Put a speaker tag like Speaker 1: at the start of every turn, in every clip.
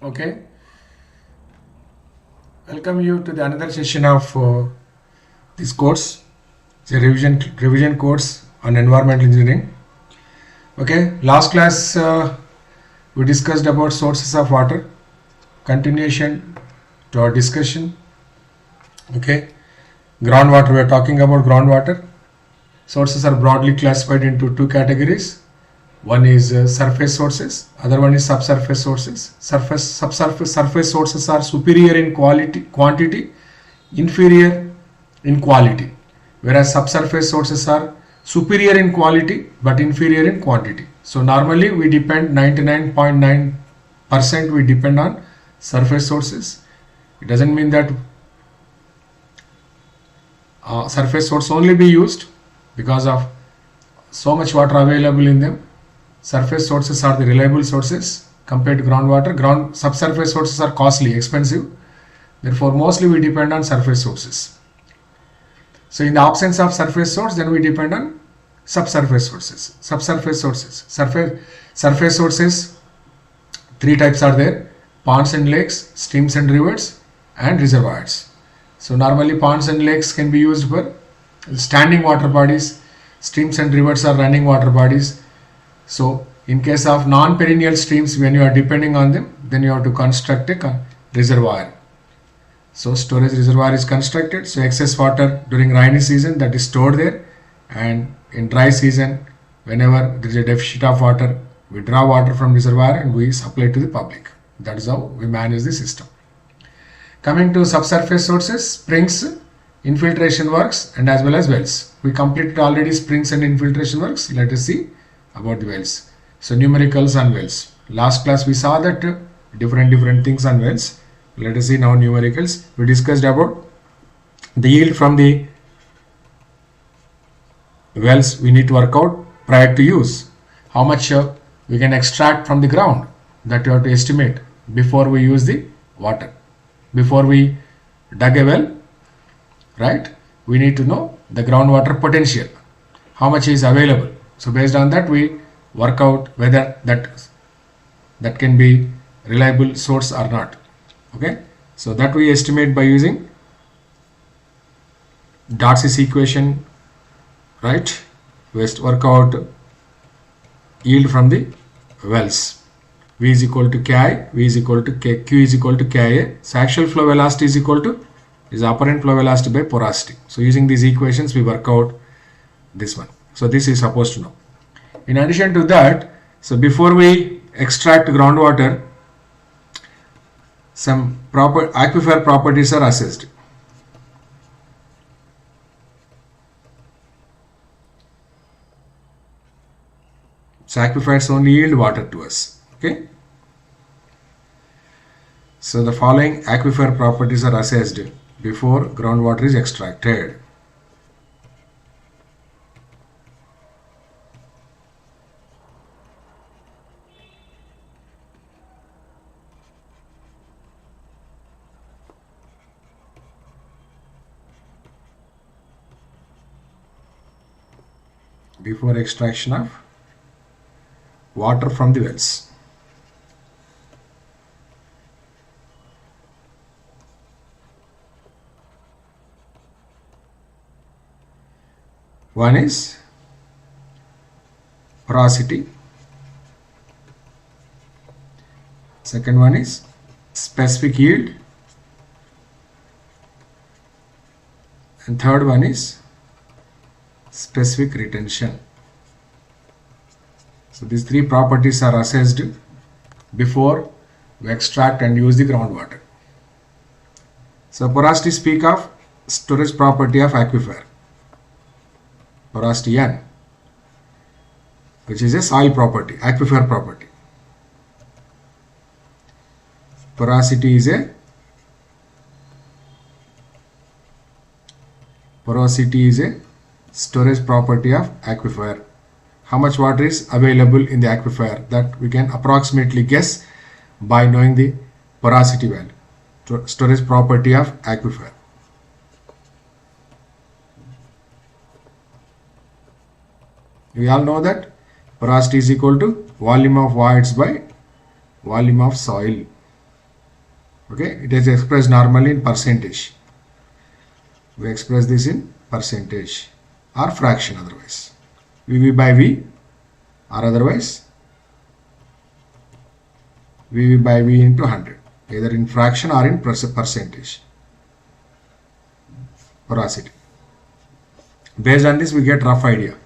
Speaker 1: Okay, welcome you to the another session of this course. It's a revision course on environmental engineering. Okay, last class we discussed about sources of water. Continuation to our discussion. Okay, groundwater. We are talking about groundwater. Sources are broadly classified into two categories. One is surface sources, other one is subsurface sources. Surface sources are superior in quantity, inferior in quality, whereas subsurface sources are superior in quality but inferior in quantity. So normally we depend 99.9% we depend on surface sources. It doesn't mean that surface source only be used because of so much water available in them. Surface sources are the reliable sources compared to groundwater. Subsurface sources are costly, expensive. Therefore, mostly we depend on surface sources. So, in the absence of surface source, then we depend on subsurface sources. Subsurface sources. Surface sources, three types are there: ponds and lakes, streams and rivers, and reservoirs. So, normally ponds and lakes can be used for standing water bodies. Streams and rivers are running water bodies. So, in case of non-perennial streams, when you are depending on them, then you have to construct a reservoir. So, storage reservoir is constructed. So, excess water during rainy season that is stored there, and in dry season, whenever there is a deficit of water, we draw water from reservoir and we supply to the public. That is how we manage the system. Coming to subsurface sources, springs, infiltration works, and as well as wells. We completed already springs and infiltration works. Let us see about the wells. So numericals on wells. Last class we saw that different things on wells. Let us see now numericals. We discussed about the yield from the wells we need to work out prior to use. How much we can extract from the ground, that you have to estimate before we use the water. Before we dug a well, right? We need to know the groundwater potential. How much is available. So based on that we work out whether that can be reliable source or not. Okay, so that we estimate by using Darcy's equation, right? We work out yield from the wells. V is equal to Ki, V is equal to K, Q is equal to Ka. So actual flow velocity is equal to apparent flow velocity by porosity. So using these equations we work out this one. So this is supposed to know. In addition to that, so before we extract groundwater, some proper aquifer properties are assessed. So aquifers only yield water to us. Okay. So the following aquifer properties are assessed before groundwater is extracted. Before extraction of water from the wells. One is porosity. Second one is specific yield. And third one is specific retention. So these three properties are assessed before we extract and use the groundwater. So porosity speak of storage property of aquifer. Porosity N, which is a soil property, aquifer property. Porosity is a storage property of aquifer. How much water is available in the aquifer, that we can approximately guess by knowing the porosity value, storage property of aquifer. We all know that porosity is equal to volume of voids by volume of soil. Okay, it is expressed normally in percentage. We express this in percentage or fraction otherwise. VV by V or otherwise VV by V into 100, either in fraction or in percentage. Porosity. Based on this we get rough idea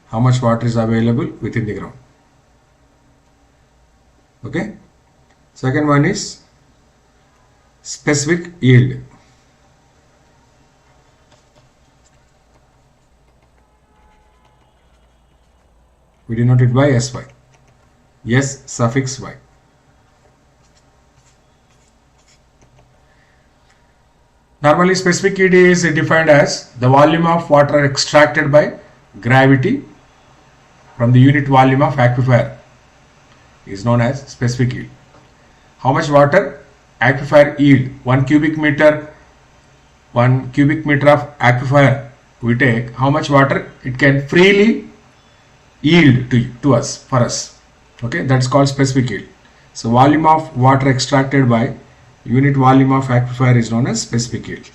Speaker 1: how much water is available within the ground. Okay. Second one is specific yield. We denote it by SY. S suffix Y. Normally specific yield is defined as the volume of water extracted by gravity from the unit volume of aquifer is known as specific yield. How much water aquifer yield? 1 cubic meter of aquifer we take, how much water it can freely yield to us, for us. Okay, that's called specific yield. So volume of water extracted by unit volume of aquifer is known as specific yield.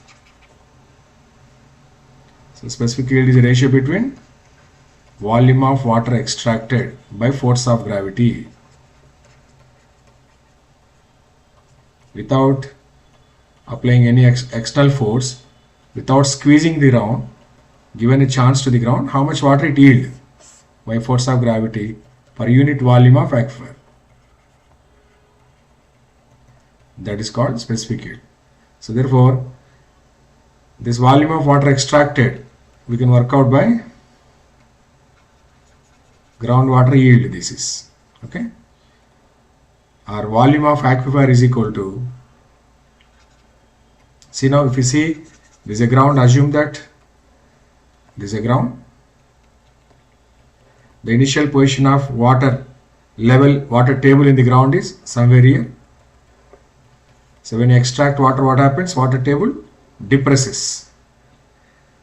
Speaker 1: So specific yield is a ratio between volume of water extracted by force of gravity without applying any external force, without squeezing the ground, given a chance to the ground, how much water it yield by force of gravity per unit volume of aquifer. That is called specific yield. So therefore, this volume of water extracted we can work out by groundwater yield. This is okay. Our volume of aquifer is equal to, see now if you see this is a ground, assume that this is a ground. The initial position of water level, water table in the ground is somewhere here. So when you extract water, what happens? Water table depresses.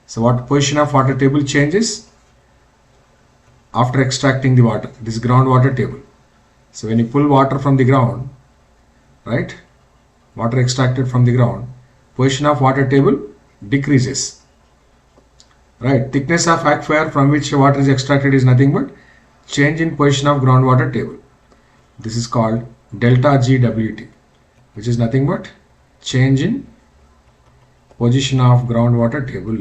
Speaker 1: So what position of water table changes after extracting the water? This groundwater table. So when you pull water from the ground, right? Water extracted from the ground, position of water table decreases. Right, thickness of aquifer from which water is extracted is nothing but change in position of groundwater table. This is called delta GWT, which is nothing but change in position of groundwater table.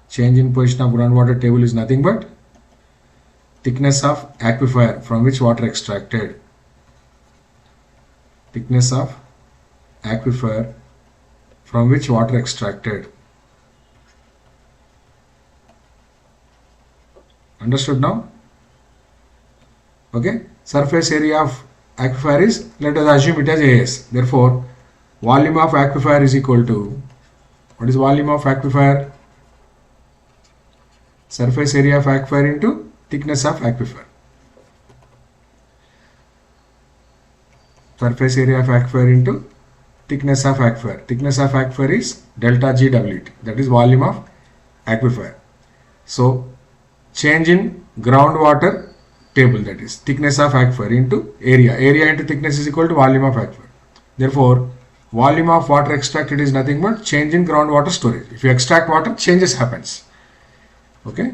Speaker 1: Change in position of groundwater table is nothing but thickness of aquifer from which water extracted. Thickness of aquifer from which water extracted. Understood now? Okay. Surface area of aquifer is, let us assume it as AS. Therefore, volume of aquifer is equal to, what is volume of aquifer? Surface area of aquifer into thickness of aquifer. Surface area of aquifer into thickness of aquifer. Thickness of aquifer is delta GWT, that is volume of aquifer. So change in groundwater table, that is thickness of aquifer into area. Area into thickness is equal to volume of aquifer. Therefore, volume of water extracted is nothing but change in groundwater storage. If you extract water, changes happens. Okay.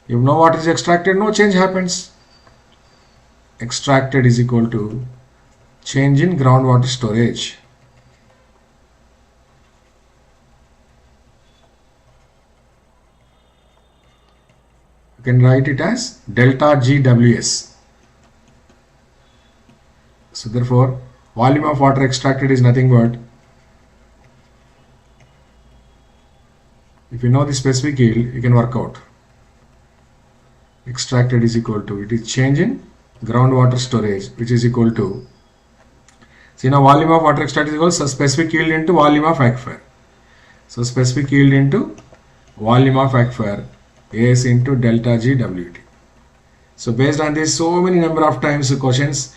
Speaker 1: If no water is extracted, no change happens. Extracted is equal to change in groundwater storage. You can write it as delta GWS. So therefore, volume of water extracted is nothing but, if you know the specific yield, you can work out. Extracted is equal to, it is change in groundwater storage, which is equal to, see now volume of water extracted is equal to specific yield into volume of aquifer. So specific yield into volume of aquifer, AS into delta GWT. So based on this, so many number of times questions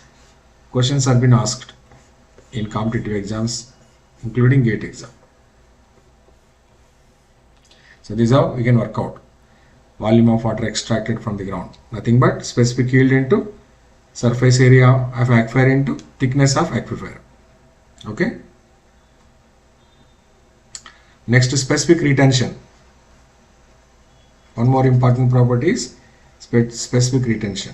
Speaker 1: have been asked in competitive exams, including GATE exam. So this is how we can work out volume of water extracted from the ground. Nothing but specific yield into surface area of aquifer into thickness of aquifer. Okay. Next, specific retention. One more important property is specific retention.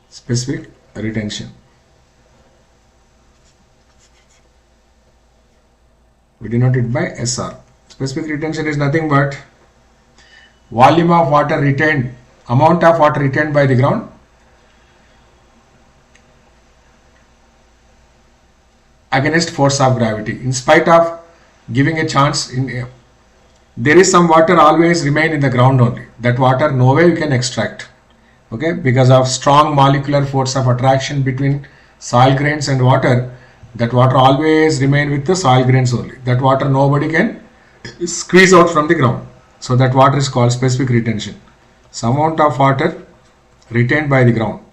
Speaker 1: Specific retention. We denote it by SR. Specific retention is nothing but volume of water retained, amount of water retained by the ground against force of gravity. In spite of giving a chance, there is some water always remain in the ground only. That water no way you can extract. Okay, because of strong molecular force of attraction between soil grains and water, that water always remain with the soil grains only. That water nobody can squeeze out from the ground. So that water is called specific retention. Some amount of water retained by the ground.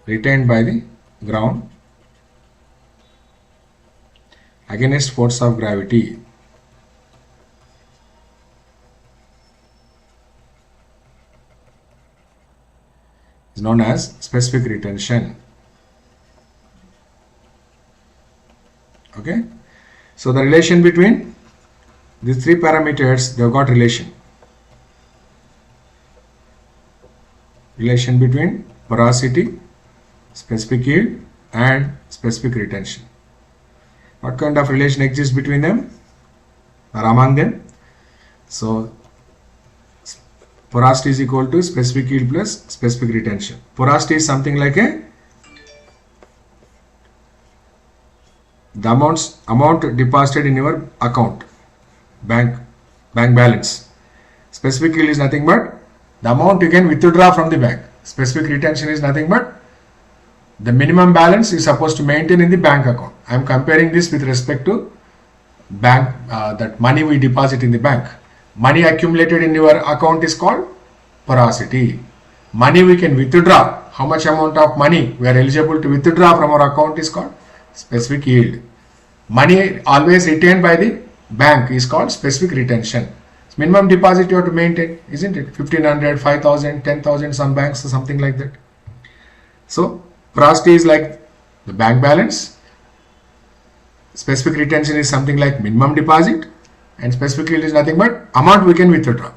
Speaker 1: Retained by the ground against force of gravity. Is known as specific retention. Okay, so the relation between these three parameters, they have got relation between porosity, specific yield and specific retention. What kind of relation exists between them or among them? So porosity is equal to specific yield plus specific retention. Porosity is something like the amount deposited in your account, bank balance. Specific yield is nothing but the amount you can withdraw from the bank. Specific retention is nothing but the minimum balance you are supposed to maintain in the bank account. I am comparing this with respect to bank, that money we deposit in the bank. Money accumulated in your account is called porosity. Money we can withdraw. How much amount of money we are eligible to withdraw from our account is called specific yield. Money always retained by the bank is called specific retention. Minimum deposit you have to maintain, isn't it? 1500, 5000, 10,000, some banks or something like that. So porosity is like the bank balance. Specific retention is something like minimum deposit, and specific yield is nothing but amount we can withdraw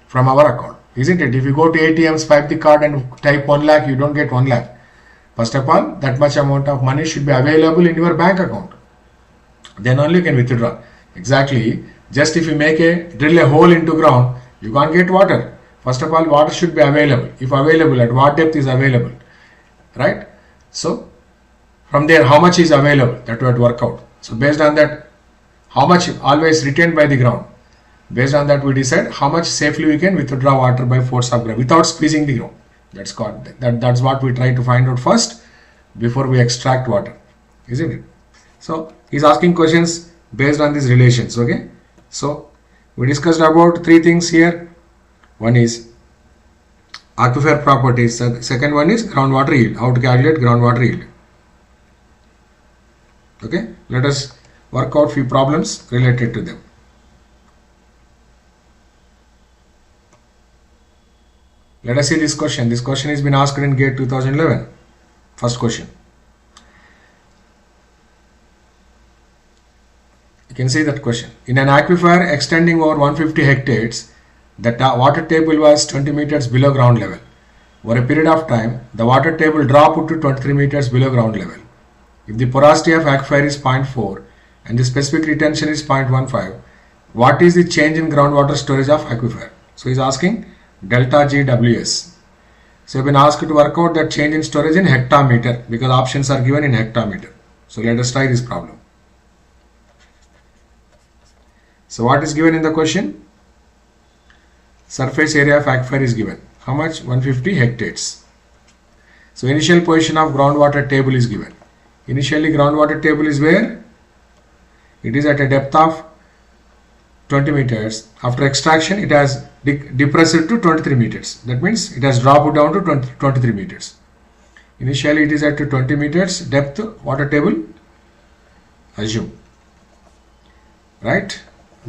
Speaker 1: from our account, isn't it? If you go to ATM, swipe the card and type 1 lakh, you don't get 1 lakh. First of all, that much amount of money should be available in your bank account. Then only you can withdraw. Exactly. Just if you drill a hole into ground, you can't get water. First of all, water should be available. If available, at what depth is available, right? So from there, how much is available, that we have to work out. So based on that, how much always retained by the ground. Based on that, we decide how much safely we can withdraw water by force of gravity without squeezing the ground. That's called that's what we try to find out first before we extract water, isn't it? So he's asking questions based on these relations. Okay, so we discussed about three things here. One is aquifer properties. Second one is groundwater yield. How to calculate groundwater yield. Okay, let us work out few problems related to them. Let us see this question. This question has been asked in GATE 2011. First question. You can see that question. In an aquifer extending over 150 hectares, the water table was 20 meters below ground level. Over a period of time, the water table dropped to 23 meters below ground level. If the porosity of aquifer is 0.4 and the specific retention is 0.15, what is the change in groundwater storage of aquifer? So he is asking delta GWS. So you have been asked to work out that change in storage in hectometer because options are given in hectometer. So let us try this problem. So what is given in the question? Surface area of aquifer is given. How much? 150 hectares. So initial position of groundwater table is given. Initially groundwater table is where? It is at a depth of 20 meters. After extraction, it has depressed to 23 meters. That means it has dropped down to 23 meters. Initially, it is at 20 meters depth water table. Assume. Right?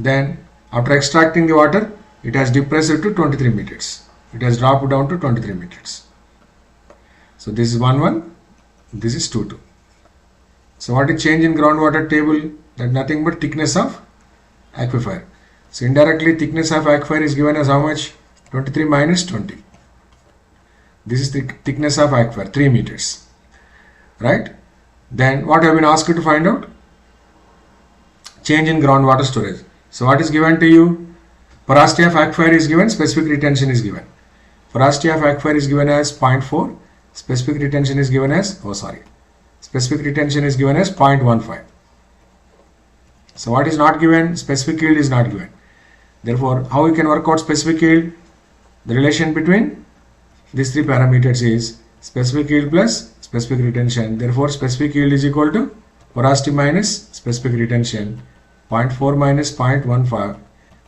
Speaker 1: Then after extracting the water, it has depressed to 23 meters. It has dropped down to 23 meters. So this is 1, this is 2. So what is change in groundwater table? That nothing but thickness of aquifer. So indirectly thickness of aquifer is given as how much? 23 minus 20. This is the thickness of aquifer, 3 meters. Right? Then what have been asked to find out? Change in groundwater storage. So what is given to you? Porosity of aquifer is given, specific retention is given. Porosity of aquifer is given as 0.4, specific retention is given as, specific retention is given as 0.15. So what is not given? Specific yield is not given. Therefore, how we can work out specific yield? The relation between these three parameters is specific yield plus specific retention. Therefore, specific yield is equal to porosity minus specific retention, 0.4 minus 0.15.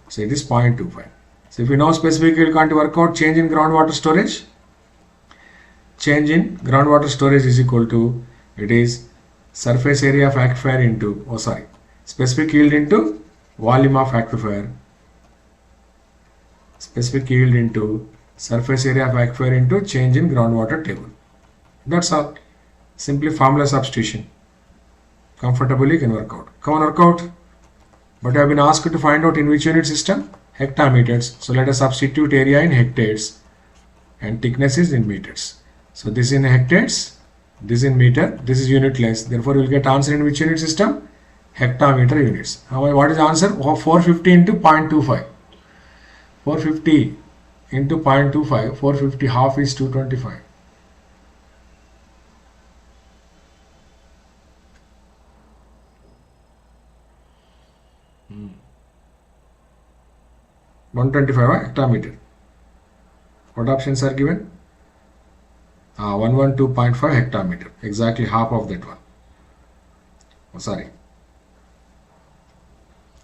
Speaker 1: So it is 0.25. So if you know specific yield, can't work out change in groundwater storage? Change in groundwater storage is equal to, it is surface area of aquifer into, specific yield into volume of aquifer. Specific yield into surface area of aquifer into change in groundwater table. That's all. Simply formula substitution. Comfortably can work out. Come on, work out. But I have been asked to find out in which unit system? Hectometers. So let us substitute area in hectares and thickness is in meters. So this is in hectares, this is in meter, this is unitless. Therefore, you will get answer in which unit system? Hectometer units. What is the answer? 450 into 0.25. 450 into 0.25. 450 half is 225. Hmm. 125 hectometer. What options are given? 112.5 hectometer. Exactly half of that one.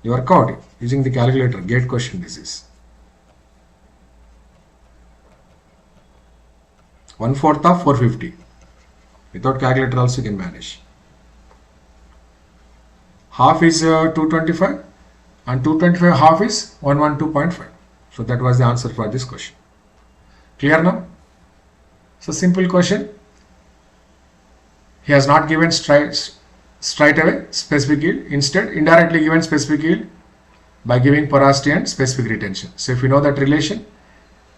Speaker 1: You work out using the calculator. GATE question this is. 1/4 of 450. Without calculator also you can manage. Half is 225 and 225 half is 112.5. So that was the answer for this question. Clear now? So simple question. He has not given straight away specific yield. Instead, indirectly given specific yield by giving porosity and specific retention. So if you know that relation,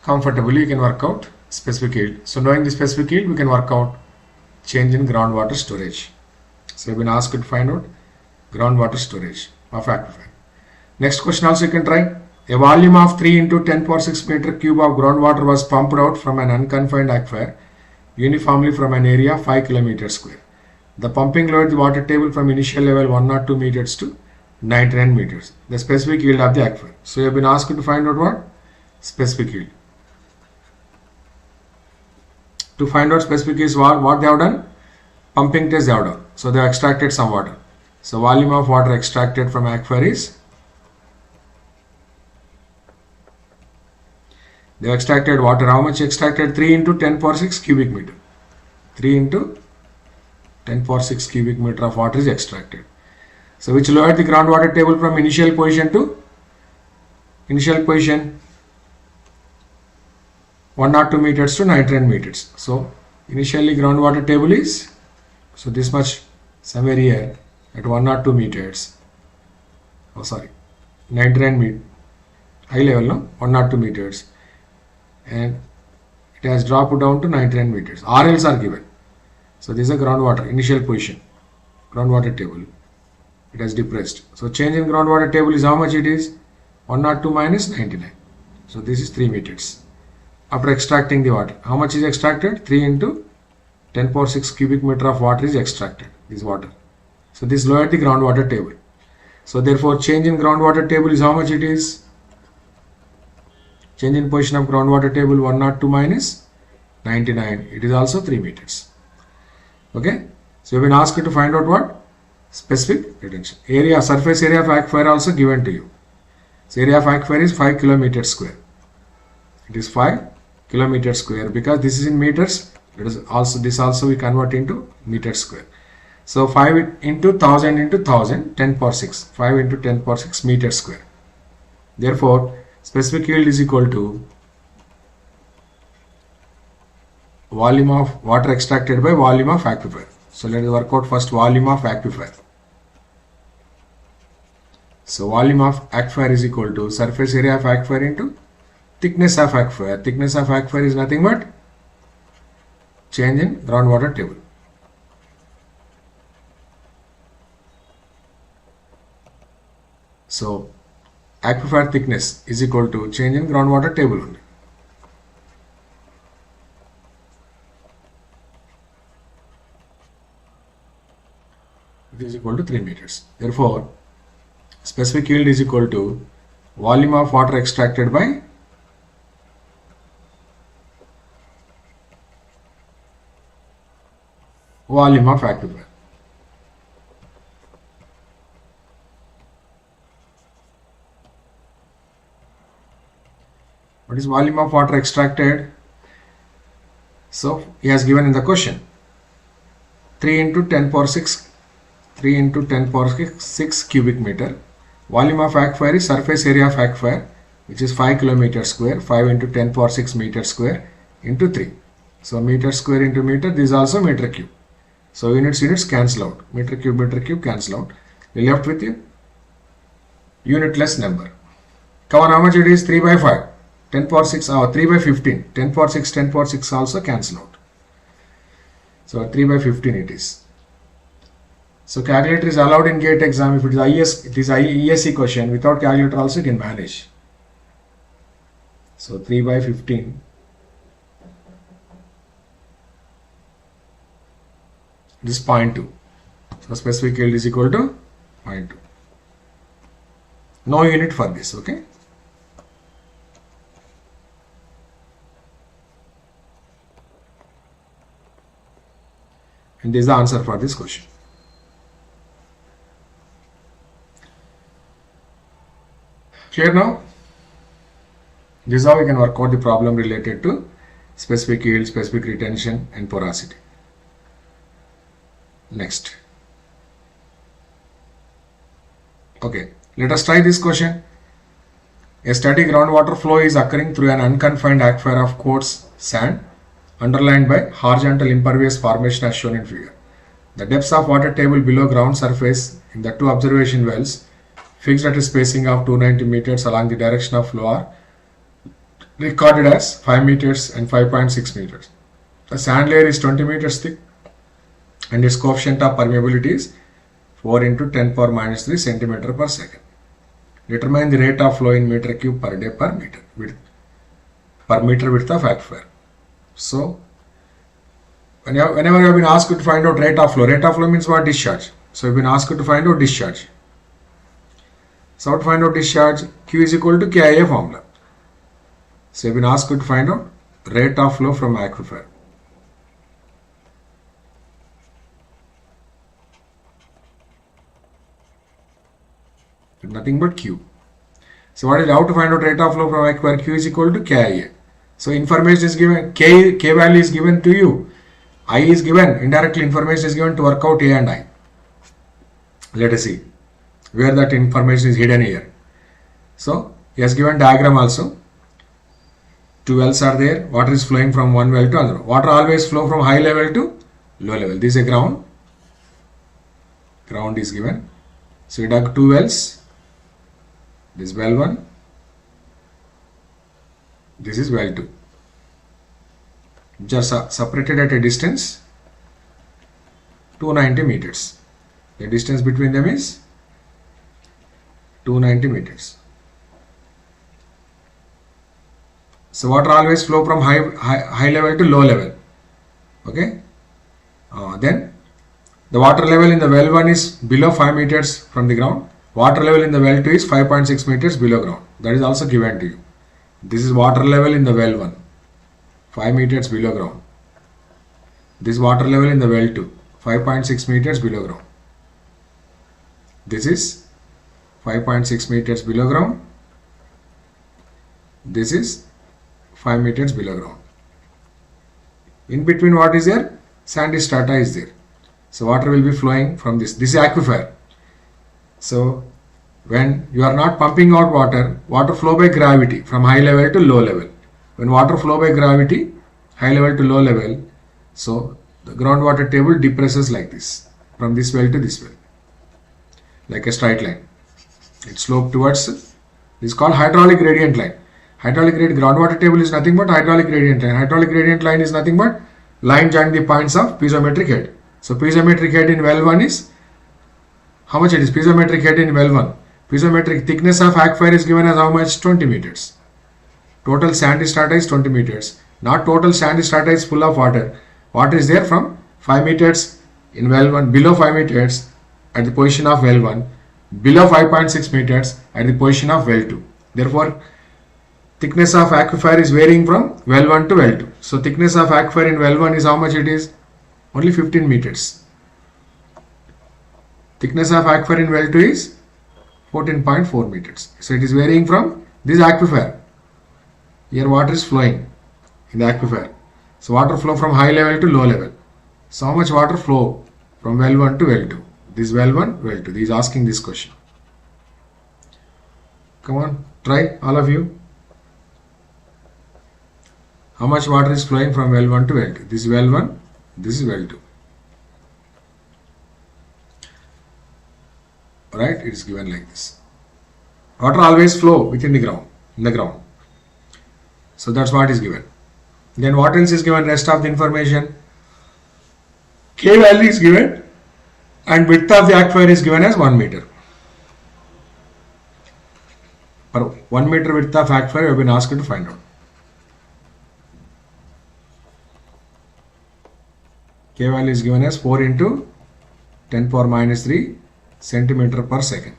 Speaker 1: comfortably you can work out specific yield. So knowing the specific yield, we can work out change in groundwater storage. So you've been asked to find out groundwater storage of aquifer. Next question also you can try. A volume of 3 into 10 power 6 meter cube of groundwater was pumped out from an unconfined aquifer uniformly from an area 5 km square. The pumping lowered the water table from initial level 102 meters to 99 meters. The specific yield of the aquifer. So you have been asked to find out what? Specific yield. To find out specific yield is what they have done? Pumping test they have done. So they have extracted some water. So volume of water extracted from aquifer is, they have extracted water. How much extracted? 3 into 10 power 6 cubic meter. 3 into 10 power 6 cubic meter of water is extracted. So which lowered the groundwater table from initial position to 102 meters to 99 meters. So initially groundwater table is, so this much somewhere here at 102 meters. 99 meters. High level, no? 102 meters. And it has dropped down to 99 meters. RLs are given. So this is a groundwater initial position. Groundwater table. It has depressed. So change in groundwater table is how much it is? 102 minus 99. So this is 3 meters. After extracting the water, how much is extracted? 3 into 10 power 6 cubic meter of water is extracted. This water. So this lowered the groundwater table. So therefore change in groundwater table is how much it is? Change in position of groundwater table 102 minus 99. It is also 3 meters. Okay. So you have been asked to find out what? Specific retention. Area, surface area of aquifer also given to you. So area of aquifer is 5 km square. It is 5 km square because this is in meters. It is also, this also we convert into meter square. So 5 into 1000 into 1000, 10 power 6. 5 into 10 power 6 meter square. Therefore, specific yield is equal to volume of water extracted by volume of aquifer. So let us work out first volume of aquifer. So volume of aquifer is equal to surface area of aquifer into thickness of aquifer. Thickness of aquifer is nothing but change in groundwater table. So aquifer thickness is equal to change in groundwater table only. It is equal to 3 meters. Therefore, specific yield is equal to volume of water extracted by volume of aquifer. What is volume of water extracted? So he has given in the question 3 into 10 power 6 3 into 10 power 6 cubic meter. Volume of aquifer is surface area of aquifer, which is 5 kilometer square. 5 into 10 power 6 meter square into 3. So meter square into meter, this is also meter cube. So units cancel out. Meter cube cancel out. We left with you unitless number. Come on, how much it is? 3 by 5. 10 power 6 or 3 by 15. 10 power 6, 10 power 6 also cancel out. So 3 by 15 it is. So calculator is allowed in GATE exam. If it is ESE question, without calculator also you can manage. So 3 by 15. This is 0.2. So specific yield is equal to 0.2. No unit for this, okay? And this is the answer for this question. Clear now? This is how we can work out the problem related to specific yield, specific retention and porosity. Next. Okay, let us try this question. A steady groundwater flow is occurring through an unconfined aquifer of quartz sand underlined by horizontal impervious formation as shown in figure. The depths of water table below ground surface in the two observation wells fixed at a spacing of 290 meters along the direction of flow are recorded as 5 meters and 5.6 meters. The sand layer is 20 meters thick and its coefficient of permeability is 4 into 10 power minus 3 centimeter per second. Determine the rate of flow in meter cube per day per meter width of aquifer. So whenever you have been asked to find out rate of flow means what? Discharge. So you have been asked to find out discharge. So to find out discharge, Q is equal to KIA formula. So you have been asked to find out rate of flow from aquifer. Nothing but Q. So what is how to find out rate of flow from aquifer? Q is equal to KIA. So information is given, K value is given to you. I is given, indirectly information is given to work out A and I. Let us see where that information is hidden here. So he has given diagram also. Two wells are there. Water is flowing from one well to another. Water always flow from high level to low level. This is a ground. Ground is given. So we dug two wells. This is well 1. This is well 2. Just separated at a distance 290 meters. The distance between them is 290 meters. So water always flow from high level to low level. Okay. Then the water level in the well 1 is below 5 meters from the ground. Water level in the well 2 is 5.6 meters below ground. That is also given to you. This is water level in the well 1, 5 meters below ground. This water level in the well 2, 5.6 meters below ground. This is 5.6 meters below ground. This is 5 meters below ground. In between what is there? Sandy strata is there. So water will be flowing from this. This is aquifer. So when you are not pumping out water, water flow by gravity from high level to low level. When water flow by gravity, high level to low level, so the groundwater table depresses like this, from this well to this well, like a straight line. It slopes towards, this is called hydraulic gradient line. Hydraulic gradient, groundwater table is nothing but hydraulic gradient line. Hydraulic gradient line is nothing but line joining the points of piezometric head. So piezometric head in well 1 is, how much it is? Piezometric head in well 1. Piezometric thickness of aquifer is given as how much? 20 meters. Total sandy strata is 20 meters. Not total sandy strata is full of water. Water is there from 5 meters in well 1, below 5 meters at the position of well 1, below 5.6 meters at the position of well 2. Therefore, thickness of aquifer is varying from well 1 to well 2. So, thickness of aquifer in well 1 is how much it is? Only 15 meters. Thickness of aquifer in well 2 is 14.4 meters. So, it is varying from this aquifer. Here water is flowing in the aquifer. So, water flow from high level to low level. So, how much water flow from well 1 to well 2? This well 1, well 2. He is asking this question. Come on, try all of you. How much water is flowing from well 1 to well 2? This is well 1, this is well 2. Alright, it is given like this. Water always flow within the ground, in the ground. So that's what is given. Then what else is given? Rest of the information. K value is given and width of the aquifer is given as 1 meter. For 1 meter width of aquifer, you have been asked to find out. K value is given as 4 into 10 power minus 3 centimeter per second.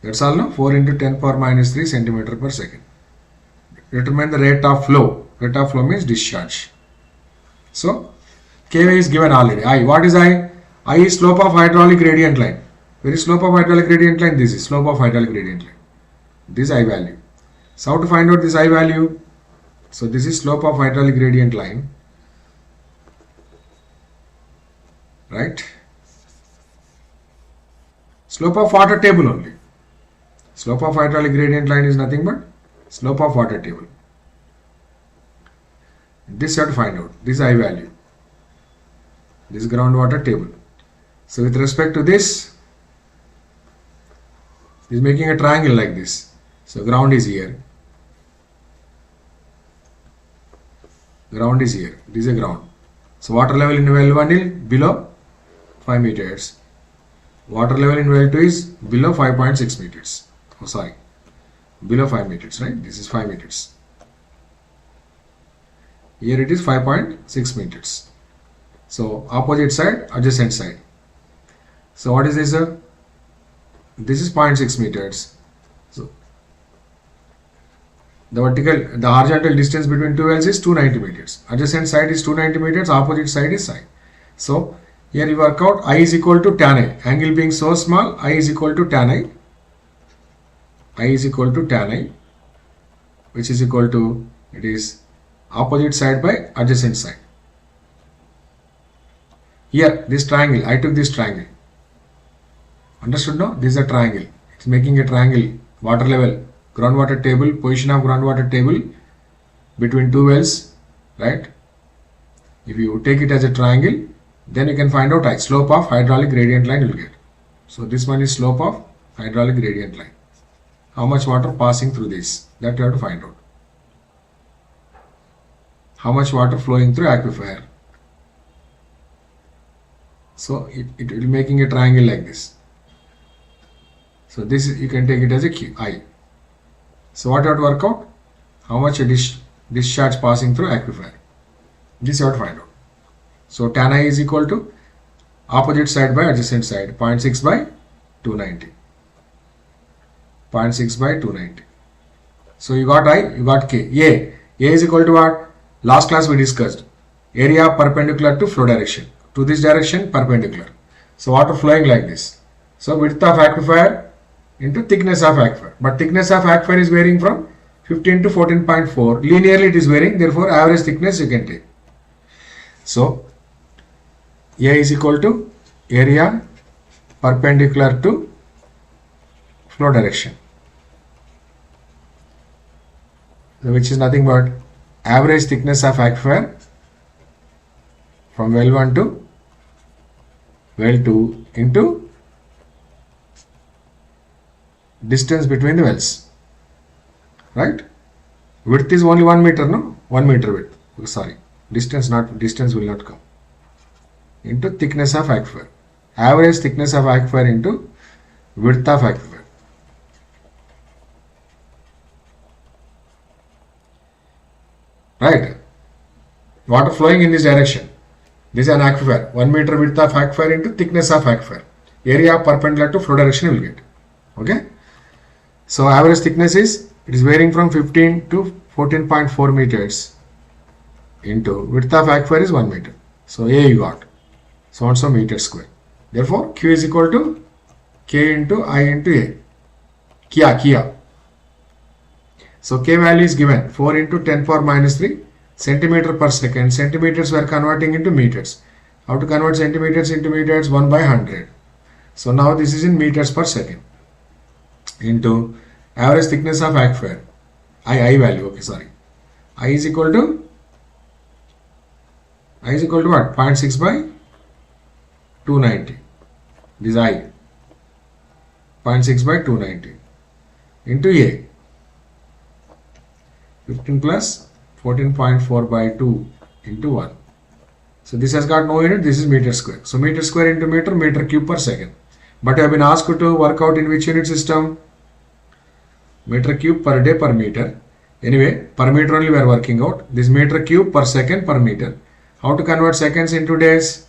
Speaker 1: That's all, no? 4 into 10 power minus 3 centimeter per second. Determine the rate of flow. Rate of flow means discharge. So, K is given already. I. What is I? I is slope of hydraulic gradient line. Where is slope of hydraulic gradient line? This is slope of hydraulic gradient line. This I value. So, how to find out this I value? So, this is slope of hydraulic gradient line. Right? Slope of water table only. Slope of hydraulic gradient line is nothing but slope of water table. This you have to find out. This I value. This groundwater table. So with respect to this, is making a triangle like this. So ground is here. Ground is here. This is a ground. So water level in well 1 is below 5 meters. Water level in well 2 is below 5.6 meters. Oh, sorry. Below 5 meters, right? This is 5 meters. Here it is 5.6 meters. So opposite side, adjacent side. So what is this? This is 0.6 meters. So the horizontal distance between two wells is 290 meters. Adjacent side is 290 meters. Opposite side is side. So here you work out I is equal to tan I. Angle being so small, I is equal to tan I. I is equal to tan I, which is equal to, it is opposite side by adjacent side. Here, this triangle, I took this triangle. Understood now? This is a triangle. It's making a triangle, water level, groundwater table, position of groundwater table between two wells, right? If you take it as a triangle, then you can find out I, slope of hydraulic gradient line you will get. So this one is slope of hydraulic gradient line. How much water passing through this? That you have to find out. How much water flowing through aquifer? So it will be making a triangle like this. So this is, you can take it as a Q, I. So what you have to work out? How much a discharge passing through aquifer? This you have to find out. So tan I is equal to opposite side by adjacent side, 0.6 by 290. 0.6 by 290. So you got I, you got K. A is equal to what? Last class we discussed. Area perpendicular to flow direction. To this direction perpendicular. So water flowing like this. So width of aquifer into thickness of aquifer. But thickness of aquifer is varying from 15 to 14.4. Linearly it is varying. Therefore average thickness you can take. So A is equal to area perpendicular to flow direction, which is nothing but average thickness of aquifer from well 1 to well 2 into distance between the wells, right? Width is only 1 meter, no? 1 meter width. Sorry, distance will not come. Into thickness of aquifer. Average thickness of aquifer into width of aquifer. Right? Water flowing in this direction. This is an aquifer. 1 meter width of aquifer into thickness of aquifer. Area perpendicular to flow direction you will get. Okay? So average thickness is, it is varying from 15 to 14.4 meters into width of aquifer is 1 meter. So A you got. So and so meter square. Therefore Q is equal to K into I into A. Kia. So K value is given 4 into 10 power minus 3 centimeter per second. Centimeters we are converting into meters. How to convert centimeters into meters? 1 by 100. So now this is in meters per second. Into average thickness of aquifer. I value, okay, sorry. I is equal to what? 0.6 by 290. This I. 0.6 by 290. Into A. 15 plus 14.4 by 2 into 1. So this has got no unit, this is meter square. So meter square into meter, meter cube per second. But I have been asked to work out in which unit system? Meter cube per day per meter. Anyway, per meter only we are working out. This meter cube per second per meter. How to convert seconds into days?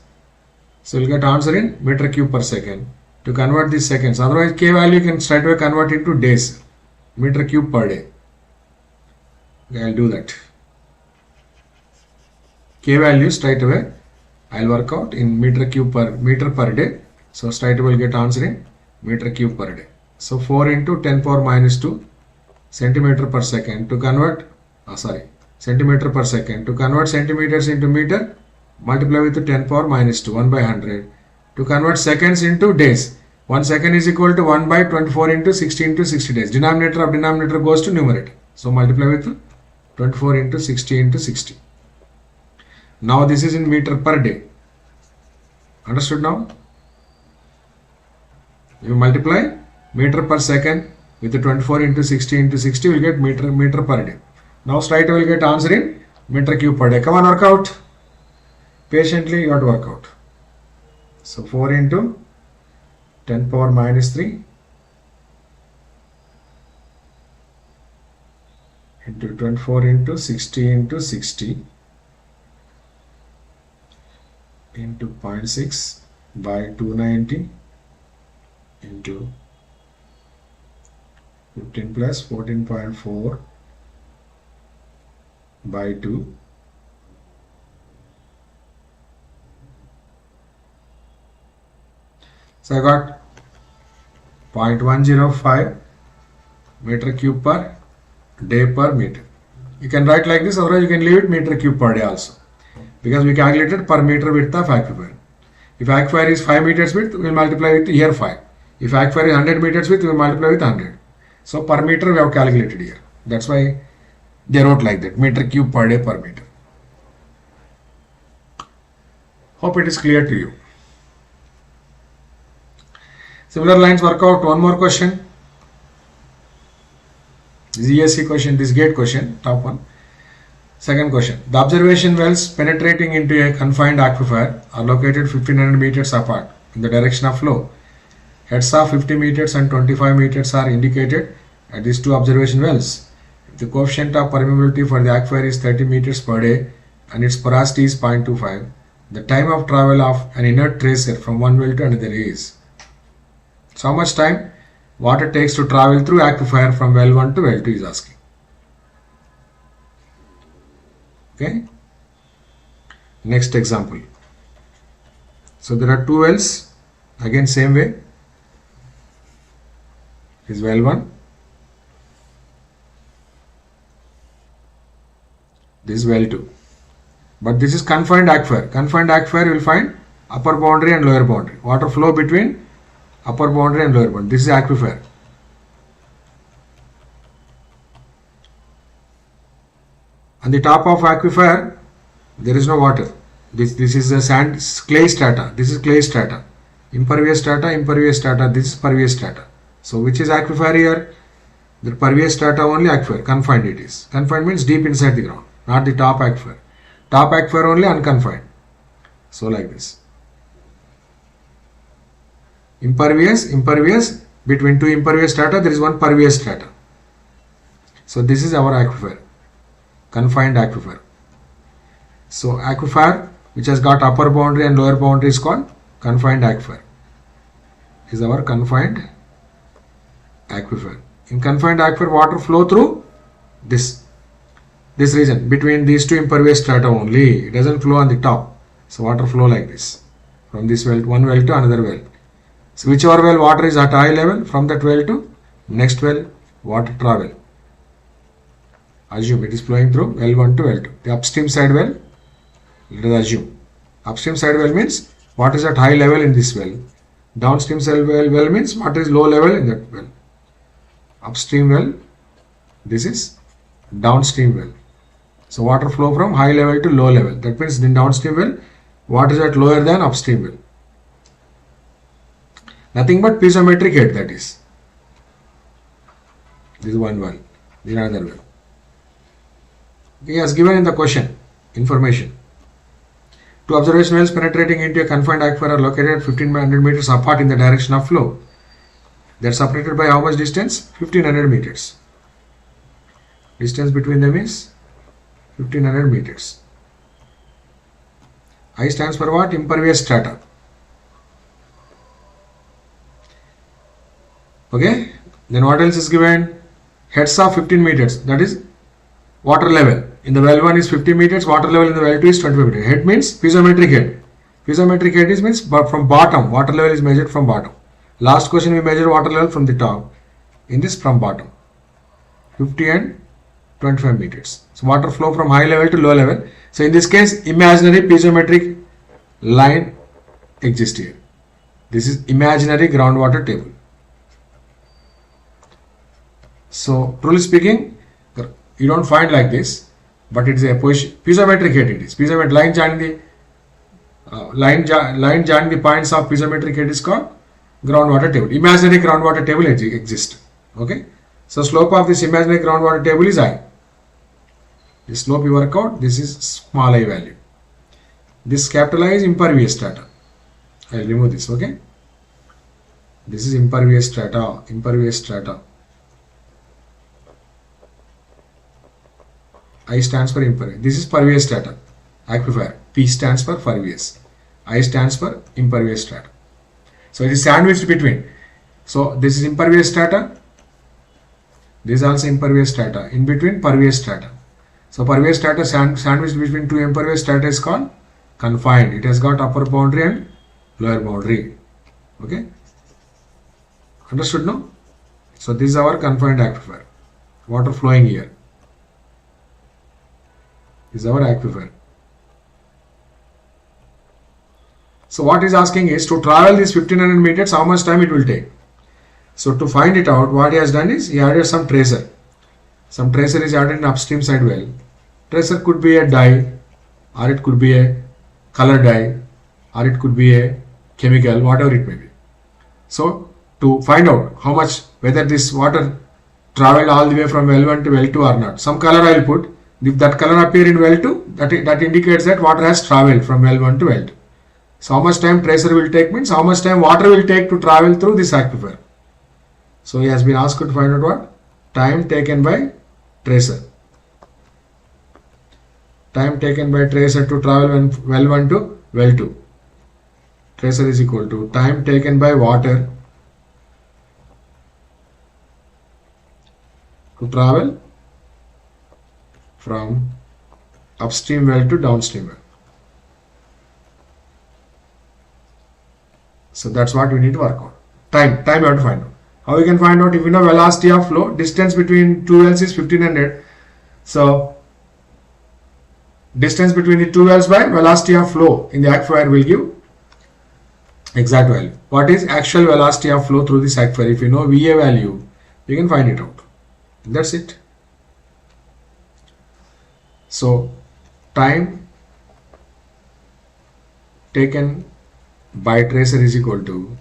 Speaker 1: So we'll get answer in meter cube per second. To convert these seconds. Otherwise, K value you can straight away convert into days. Meter cube per day. Okay, I'll do that. K value straight away I'll work out in meter cube per meter per day. So straight away we'll get answer in meter cube per day. So 4 into 10 power minus 2 centimeter per second to convert, centimeter per second. To convert centimeters into meter, multiply with 10 power minus 2, 1 by 100. To convert seconds into days, 1 second is equal to 1 by 24 into 60 into 60 days. Denominator of denominator goes to numerator. So multiply with 24 into 60 into 60. Now this is in meter per day. Understood now? You multiply meter per second with 24 into 60 into 60, will get meter per day. Now straight away will get answer in meter cube per day. Come on, work out. Patiently you have to work out. So 4 into 10 power minus 3 into 24 into 60 into 60 into 0.6 by 290 into 15 plus 14.4 by 2 so I got 0.105 meter cube per day per meter. You can write like this, or you can leave it meter cube per day also, because we calculated per meter width of aquifer. If aquifer is 5 meters width, we will multiply with here 5. If aquifer is 100 meters width, we will multiply with 100. So per meter we have calculated here. That's why they wrote like that, meter cube per day per meter. Hope it is clear to you. Similar lines work out. One more question. This ESE question, this GATE question, top one. Second question. The observation wells penetrating into a confined aquifer are located 1500 meters apart in the direction of flow. Heads of 50 meters and 25 meters are indicated at these two observation wells. If the coefficient of permeability for the aquifer is 30 meters per day and its porosity is 0.25, the time of travel of an inert tracer from one well to another is. So how much time water takes to travel through aquifer from well 1 to well 2 is asking. Okay. Next example. So there are two wells, again same way. This is well 1. This is well 2. But this is confined aquifer. Confined aquifer you will find upper boundary and lower boundary. Water flow between upper boundary and lower boundary. This is aquifer. On the top of aquifer, there is no water. This is a sand, clay strata. This is clay strata. Impervious strata, impervious strata. This is pervious strata. So which is aquifer here? The pervious strata only aquifer. Confined it is. Confined means deep inside the ground, not the top aquifer. Top aquifer only unconfined. So like this. Impervious, impervious. Between two impervious strata, there is one pervious strata. So this is our aquifer. Confined aquifer. So aquifer which has got upper boundary and lower boundary is called confined aquifer. Is our confined aquifer. In confined aquifer, water flow through this region between these two impervious strata only. It doesn't flow on the top. So water flow like this from this well, one well to another well. So whichever well water is at high level, from that well to next well water travel. Assume it is flowing through well 1 to well 2. The upstream side well, let us assume. Upstream side well means water is at high level in this well. Downstream side well means water is low level in that well. Upstream well, this is downstream well. So water flow from high level to low level. That means in downstream well, water is at lower than upstream well. Nothing but piezometric head, that is. This is one well, this is another well. He has given in the question information. Two observation wells penetrating into a confined aquifer are located at 1500 meters apart in the direction of flow. They are separated by how much distance? 1500 meters. Distance between them is 1500 meters. I stands for what? Impervious strata. Okay. Then what else is given? Heads of 15 meters. That is water level. In the well 1 is 50 meters, water level in the well 2 is 25 meters. Head means piezometric head. Piezometric head is means from bottom, water level is measured from bottom. Last question we measure water level from the top. In this from bottom. 50 and 25 meters. So water flow from high level to low level. So in this case, imaginary piezometric line exists here. This is imaginary groundwater table. So truly speaking, you don't find like this, but it is a position, piezometric head it is. Piezometric line joining the points of piezometric head is called groundwater table. Imaginary groundwater table exists. Okay. So slope of this imaginary groundwater table is I. The slope you work out, this is small I value. This capital I is impervious strata. I will remove this. Okay. This is impervious strata. Impervious strata. I stands for impervious. This is pervious strata. Aquifer. P stands for pervious. I stands for impervious strata. So it is sandwiched between. So this is impervious strata. This is also impervious strata. In between pervious strata. So pervious strata sandwiched between two impervious strata is called confined. It has got upper boundary and lower boundary. Okay. Understood now? So this is our confined aquifer. Water flowing here. Is our aquifer. So what is asking is to travel this 1500 meters, how much time it will take. So to find it out, what he has done is he added some tracer. Some tracer is added in upstream side well. Tracer could be a dye, or it could be a color dye, or it could be a chemical, whatever it may be. So to find out how much, whether this water traveled all the way from well 1 to well 2 or not. Some color I will put. If that color appear in well 2, that indicates that water has traveled from well 1 to well 2. So how much time tracer will take means how much time water will take to travel through this aquifer. So he has been asked to find out what? Time taken by tracer. Time taken by tracer to travel from well 1 to well 2. Tracer is equal to time taken by water to travel from upstream well to downstream well. So that's what we need to work out. Time you have to find out. How we can find out? If you know velocity of flow, distance between two wells is 1500. So distance between the two wells by velocity of flow in the aquifer will give exact value. What is actual velocity of flow through this aquifer? If you know VA value, you can find it out. That's it. So time taken by tracer is equal to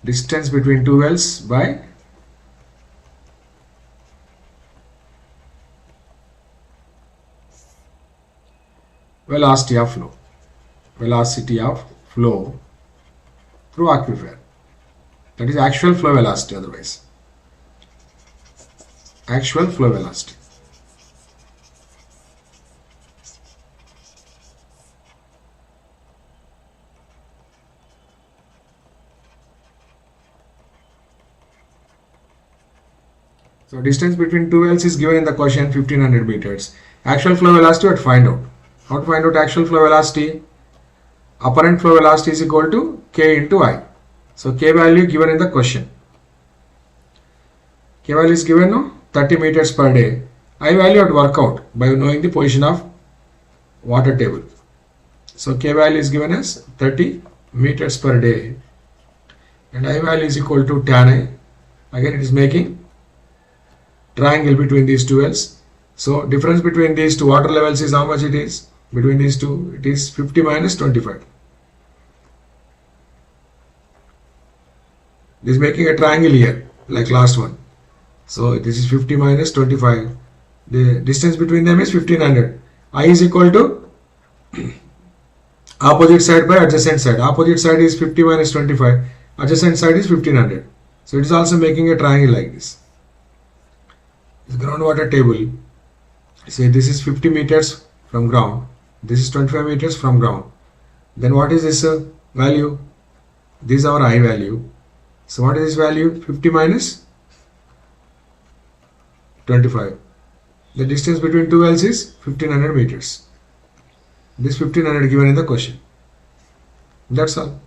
Speaker 1: distance between two wells by velocity of flow. Velocity of flow through aquifer. That is actual flow velocity otherwise. Actual flow velocity. So distance between two wells is given in the question 1500 meters. Actual flow velocity, what find out? How to find out actual flow velocity? Apparent flow velocity is equal to K into I. So K value given in the question. K value is given no? 30 meters per day. I value would work out by knowing the position of water table. So K value is given as 30 meters per day. And I value is equal to tan I. Again it is making triangle between these two wells. So difference between these two water levels is how much it is? Between these two, it is 50 minus 25. This is making a triangle here, like last one. So this is 50 minus 25. The distance between them is 1500. I is equal to opposite side by adjacent side. Opposite side is 50 minus 25. Adjacent side is 1500. So it is also making a triangle like this. This groundwater table. Say this is 50 meters from ground. This is 25 meters from ground. Then what is this value? This is our I value. So what is this value? 50 minus 25. The distance between two wells is 1500 meters. This 1500 given in the question. That's all.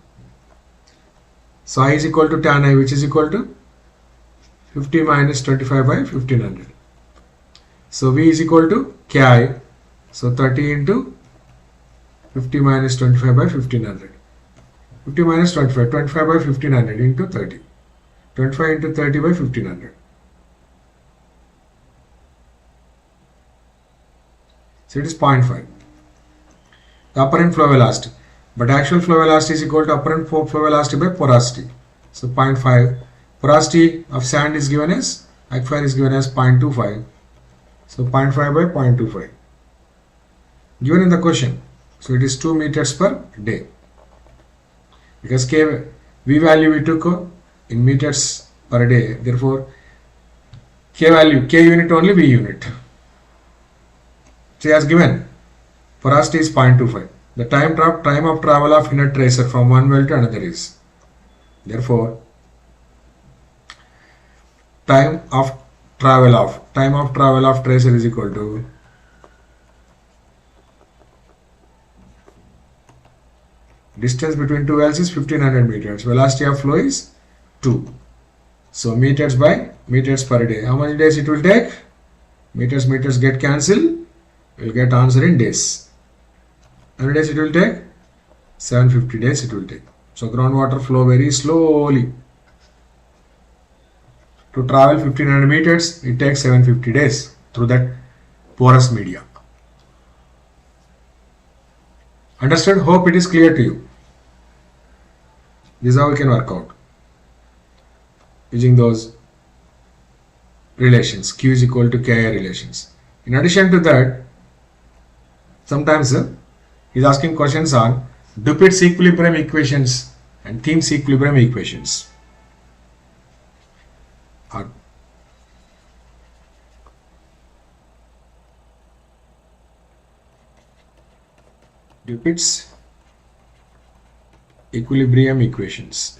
Speaker 1: So I is equal to tan I, which is equal to 50 minus 25 by 1500. So V is equal to Ki. So 30 into 50 minus 25 by 1500. 50 minus 25, 25 by 1500 into 30. 25 into 30 by 1500. So it is 0.5. The apparent flow velocity. But actual flow velocity is equal to apparent flow velocity by porosity. So 0.5. Porosity of sand is given as, aquifer is given as 0.25. So 0.5 by 0.25. Given in the question. So it is 2 meters per day. Because K, V value we took in meters per day. Therefore, K value, K unit only, V unit. So as given, porosity is 0.25. The time of travel of inner tracer from one well to another is. Therefore, time of travel of tracer is equal to distance between two wells is 1500 meters. Velocity of flow is 2. So meters by meters per day. How many days it will take? Meters get cancelled. We will get answer in days. How many days it will take? 750 days it will take. So groundwater flow very slowly. To travel 1500 meters, it takes 750 days through that porous media. Understood? Hope it is clear to you. This is how we can work out. Using those relations. Q is equal to Ki relations. In addition to that, sometimes he is asking questions on Dupit's equilibrium equations and Thiem's equilibrium equations. Dupit's equilibrium equations,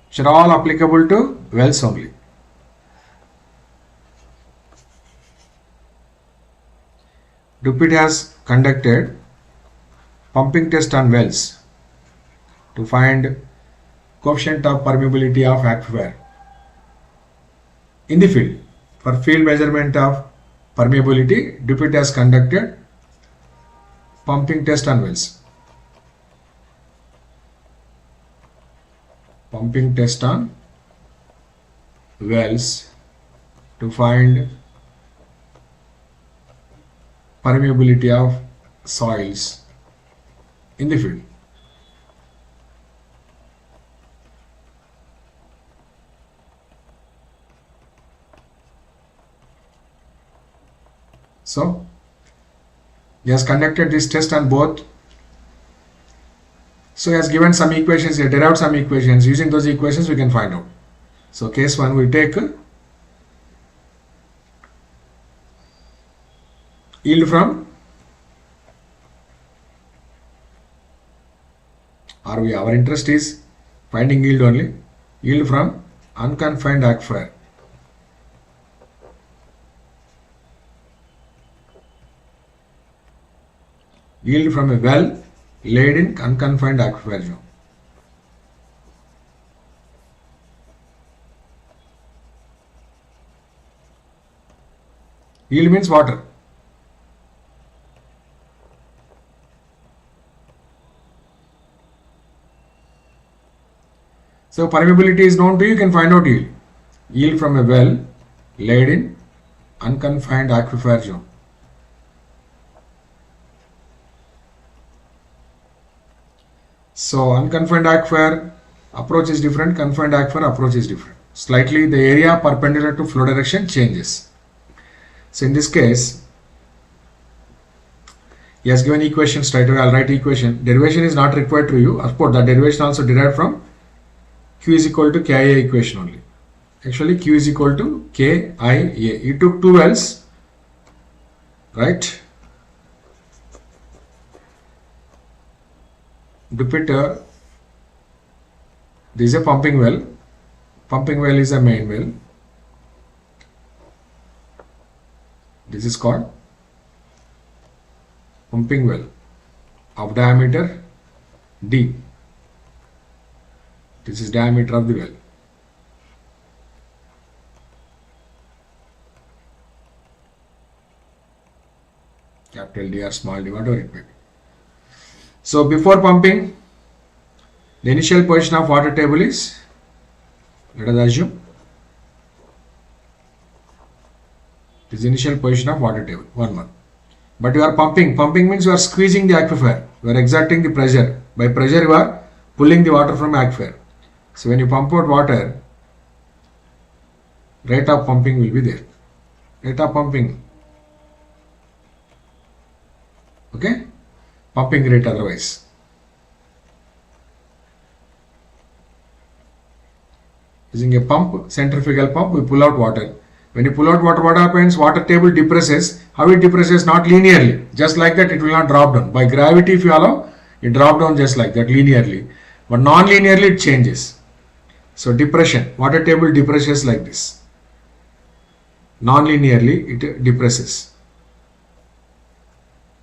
Speaker 1: which are all applicable to wells only. Dupit has conducted pumping test on wells to find coefficient of permeability of aquifer in the field. For field measurement of permeability, Dupit has conducted pumping test on wells. Pumping test on wells to find permeability of soils in the field. So he has conducted this test on both. So he has given some equations here, derived some equations. Using those equations we can find out. So case 1 we take yield from our interest is finding yield only. Yield from unconfined aquifer. Yield from a well laid in unconfined aquifer zone. Yield means water. So permeability is known to you, you can find out yield. Yield from a well laid in unconfined aquifer zone. So unconfined aquifer approach is different, confined aquifer approach is different. Slightly the area perpendicular to flow direction changes. So in this case, he has given equation straight away. I'll write equation. Derivation is not required to you. Of course, the derivation also derived from Q is equal to KIA equation only. Actually, Q is equal to KIA. He took two wells, right? Depict this is a pumping well. Pumping well is a main well. This is called pumping well of diameter D. This is diameter of the well. Capital D or small d, whatever it may be. So before pumping, the initial position of water table is, let us assume, this is initial position of water table, 1 month. But you are pumping. Pumping means you are squeezing the aquifer. You are exerting the pressure. By pressure you are pulling the water from aquifer. So when you pump out water, rate of pumping will be there. Rate of pumping. Okay? Pumping rate otherwise. Using a pump, centrifugal pump, we pull out water. When you pull out water, what happens? Water table depresses. How it depresses? Not linearly. Just like that, it will not drop down. By gravity, if you allow, it drop down just like that, linearly. But non-linearly, it changes. So depression, water table depresses like this. Non-linearly, it depresses.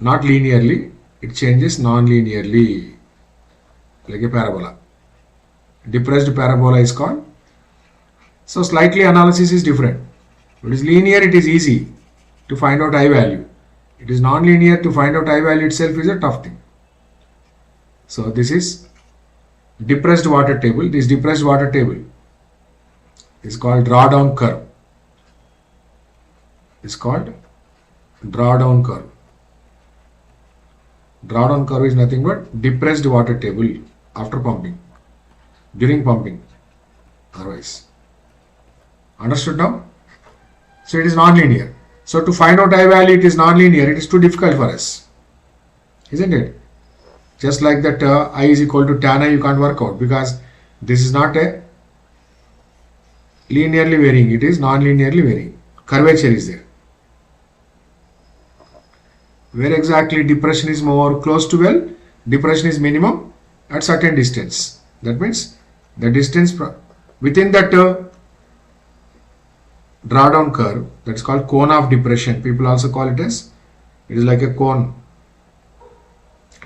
Speaker 1: Not linearly, it changes non-linearly, like a parabola. Depressed parabola is called. So slightly analysis is different. If it is linear, it is easy to find out I value. It is non-linear, to find out I value itself is a tough thing. So this is depressed water table. This depressed water table is called drawdown curve. It's called drawdown curve. Drawdown curve is nothing but depressed water table after pumping, during pumping, otherwise. Understood now? So it is non-linear. So to find out I value, it is non-linear. It is too difficult for us, isn't it? Just like that I is equal to tan I, you can't work out because this is not a linearly varying. It is non-linearly varying. Curvature is there. Where exactly depression is more close to well, depression is minimum at certain distance. That means the distance within that drawdown curve, that's called cone of depression. People also call it as, it is like a cone.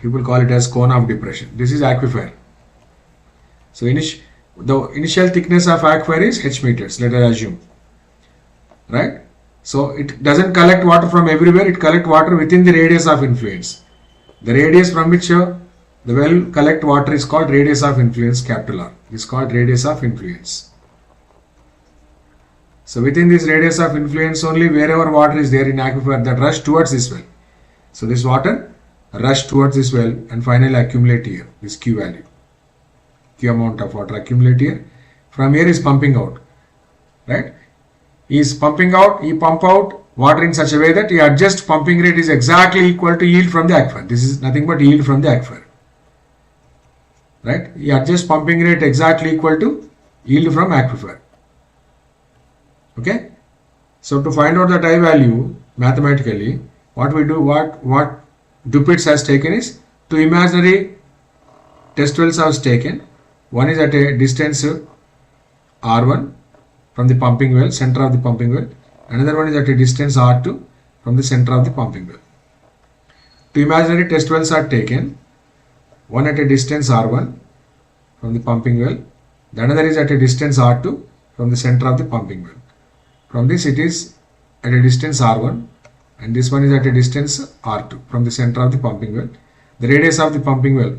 Speaker 1: People call it as cone of depression. This is aquifer. So the initial thickness of aquifer is h meters, let us assume. Right? So it doesn't collect water from everywhere, it collects water within the radius of influence. The radius from which the well collect water is called radius of influence, capital R. It is called radius of influence. So within this radius of influence only, wherever water is there in aquifer, that rush towards this well. So this water rush towards this well and finally accumulate here, this Q value. Q amount of water accumulate here. From here is pumping out, right? He is pumping out, he pump out water in such a way that he adjust pumping rate is exactly equal to yield from the aquifer. This is nothing but yield from the aquifer, right? He adjust pumping rate exactly equal to yield from aquifer. Okay, so to find out the I value mathematically, what we do, what Dupuis has taken is two imaginary test wells has taken. One is at a distance R1 from the pumping well, center of the pumping well. Another one is at a distance R2 from the center of the pumping well. Two imaginary test wells are taken. One at a distance R1 from the pumping well. The another is at a distance R2 from the center of the pumping well. From this it is at a distance R1 and this one is at a distance R2 from the center of the pumping well. The radius of the pumping well,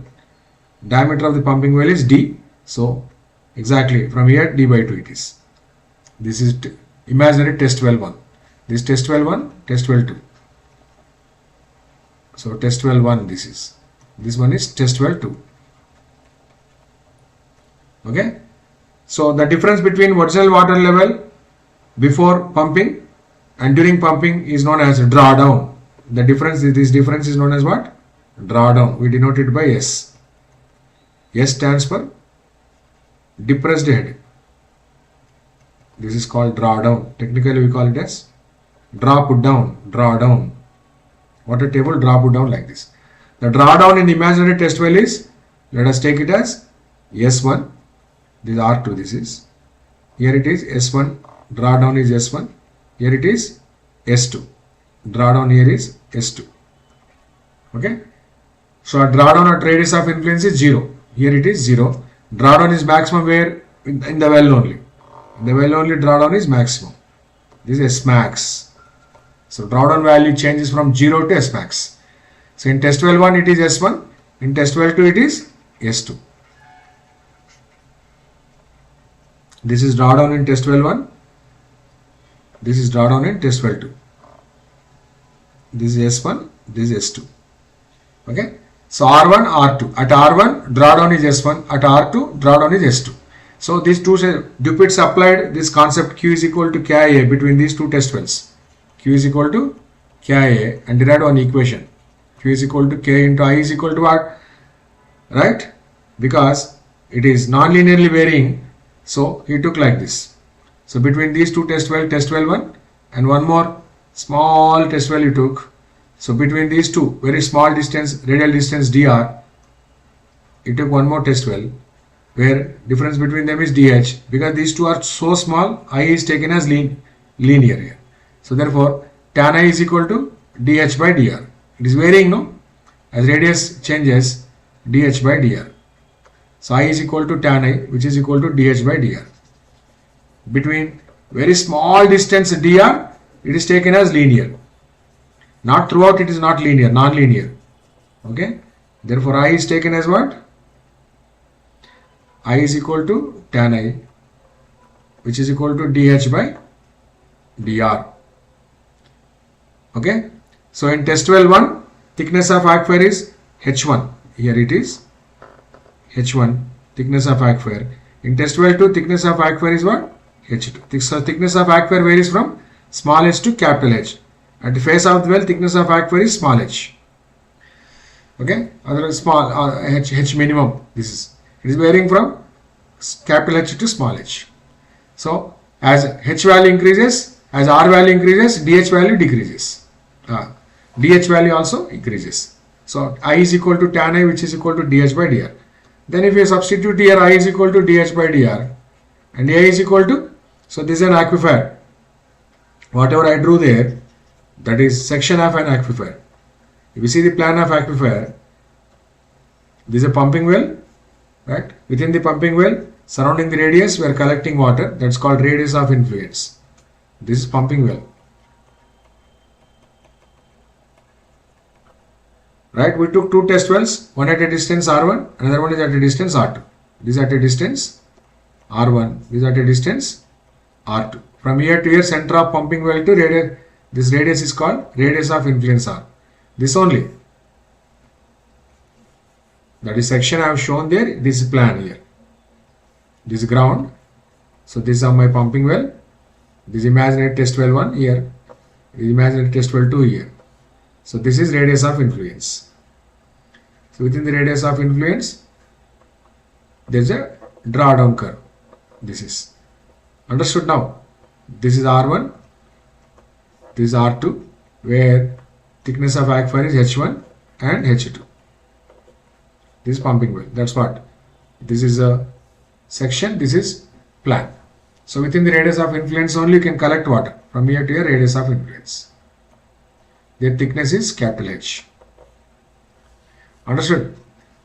Speaker 1: diameter of the pumping well is D. So exactly from here D by 2 it is. This is imaginary test well 1. This test well 1, test well 2. So test well 1 this is. This one is test well 2. Okay. So the difference between original water level before pumping and during pumping is known as drawdown. The difference, this difference is known as what? Drawdown. We denote it by S. S stands for depressed head. This is called drawdown. Technically we call it as draw put down, drawdown. Water table draw put down like this. The drawdown in the imaginary test well is, let us take it as S1. This is R2 this is. Here it is S1. Drawdown is S1. Here it is S2. Drawdown here is S2. Okay. So a drawdown at radius of influence is 0. Here it is 0. Drawdown is maximum where? In the well only. In the well only drawdown is maximum. This is S max. So drawdown value changes from 0 to S max. So in test well 1 it is S1. In test well 2 it is S2. This is drawdown in test well 1. This is drawdown in test well 2. This is S1, this is S2. Okay. So R1, R2. At R1, drawdown is S1. At R2, drawdown is S2. So these two, Dupuis applied this concept Q is equal to KIA between these two test wells. Q is equal to KIA and derived one equation. Q is equal to K into I is equal to what? Right? Because it is non-linearly varying. So he took like this. So between these two test well 1 and one more small test well you took. So between these two very small distance, radial distance dr, you took one more test well where difference between them is dh. Because these two are so small, I is taken as linear here. So therefore tan I is equal to dh by dr. It is varying, no? As radius changes, dh by dr. So I is equal to tan I, which is equal to dh by dr. Between very small distance dr, it is taken as linear. Not throughout, it is not linear, non-linear. Okay. Therefore, I is taken as what? I is equal to tan I, which is equal to dh by dr. Okay. So in test well 1, thickness of aquifer is H1. Here it is H1, thickness of aquifer. In test well 2, thickness of aquifer is what? H2. So thickness of aquifer varies from small h to capital H. At the face of the well, thickness of aquifer is small h. Okay, otherwise small h minimum. This is, it is varying from capital H to small h. So as h value increases, as r value increases, dh value decreases. Dh value also increases. So I is equal to tan I, which is equal to dh by dr. Then if you substitute here I is equal to dh by dr and A is equal to, so this is an aquifer. Whatever I drew there, that is section of an aquifer. If you see the plan of aquifer, this is a pumping well, right? Within the pumping well, surrounding the radius, we are collecting water. That's called radius of influence. This is pumping well. Right? We took two test wells, one at a distance R1, another one is at a distance R2. This is at a distance R1, this is at a distance R2. From here to here, center of pumping well to radius. This radius is called radius of influence R. This only. That is section I have shown there. This is plan here. This is ground. So this is my pumping well. This imaginary test well 1 here. This imaginary test well 2 here. So this is radius of influence. So within the radius of influence, there is a drawdown curve. This is understood now. This is R1. This is R2, where thickness of aquifer is H1 and H2. This is pumping well. That's what. This is a section. This is plan. So within the radius of influence only you can collect water. From here to here, radius of influence. Their thickness is capital H. Understood?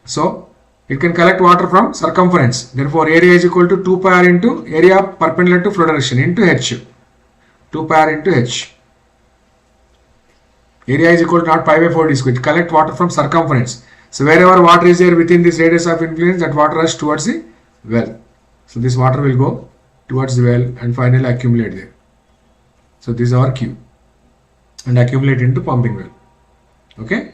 Speaker 1: So it can collect water from circumference. Therefore, area is equal to 2 pi r into area perpendicular to flow direction into H. 2 pi r into H. Area is equal to not pi by 4 d square. It collect water from circumference. So wherever water is there within this radius of influence, that water rush towards the well. So this water will go towards the well and finally accumulate there. So this is our Q and accumulate into pumping well. Okay.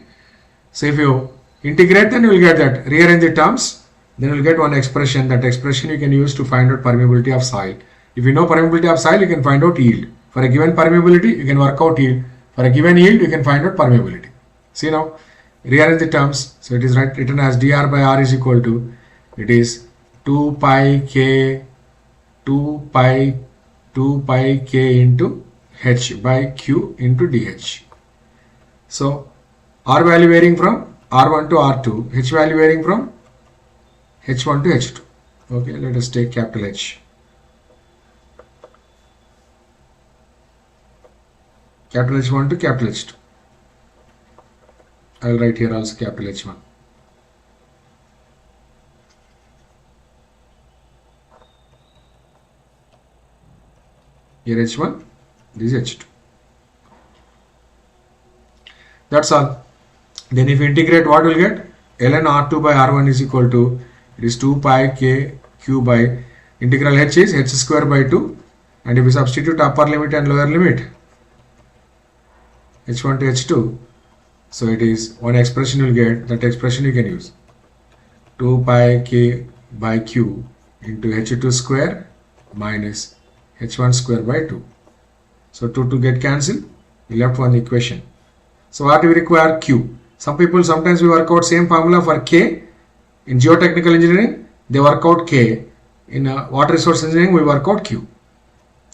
Speaker 1: So if you integrate, then you will get that. Rearrange the terms, then you will get one expression. That expression you can use to find out permeability of soil. If you know permeability of soil, you can find out yield. For a given permeability, you can work out yield. For a given yield, you can find out permeability. See now, rearrange the terms. So it is written as dr by r is equal to, it is 2 pi k into h by q into dh. So r value varying from r1 to r2, h value varying from h1 to h2. Okay, let us take capital H. Capital H1 to capital H2. I will write here also capital H1. Here H1, this is H2. That's all. Then if you integrate, what will get? ln R2 by R1 is equal to, it is 2 pi k q by integral h is h square by 2, and if you substitute upper limit and lower limit, h1 to h2, so it is one expression you will get. That expression you can use 2 pi k by q into h2 square minus h1 square by 2. So 2 to get cancelled, we left one equation. So what do we require? Q. Sometimes we work out same formula for K. In geotechnical engineering, they work out K. In water resource engineering, we work out Q.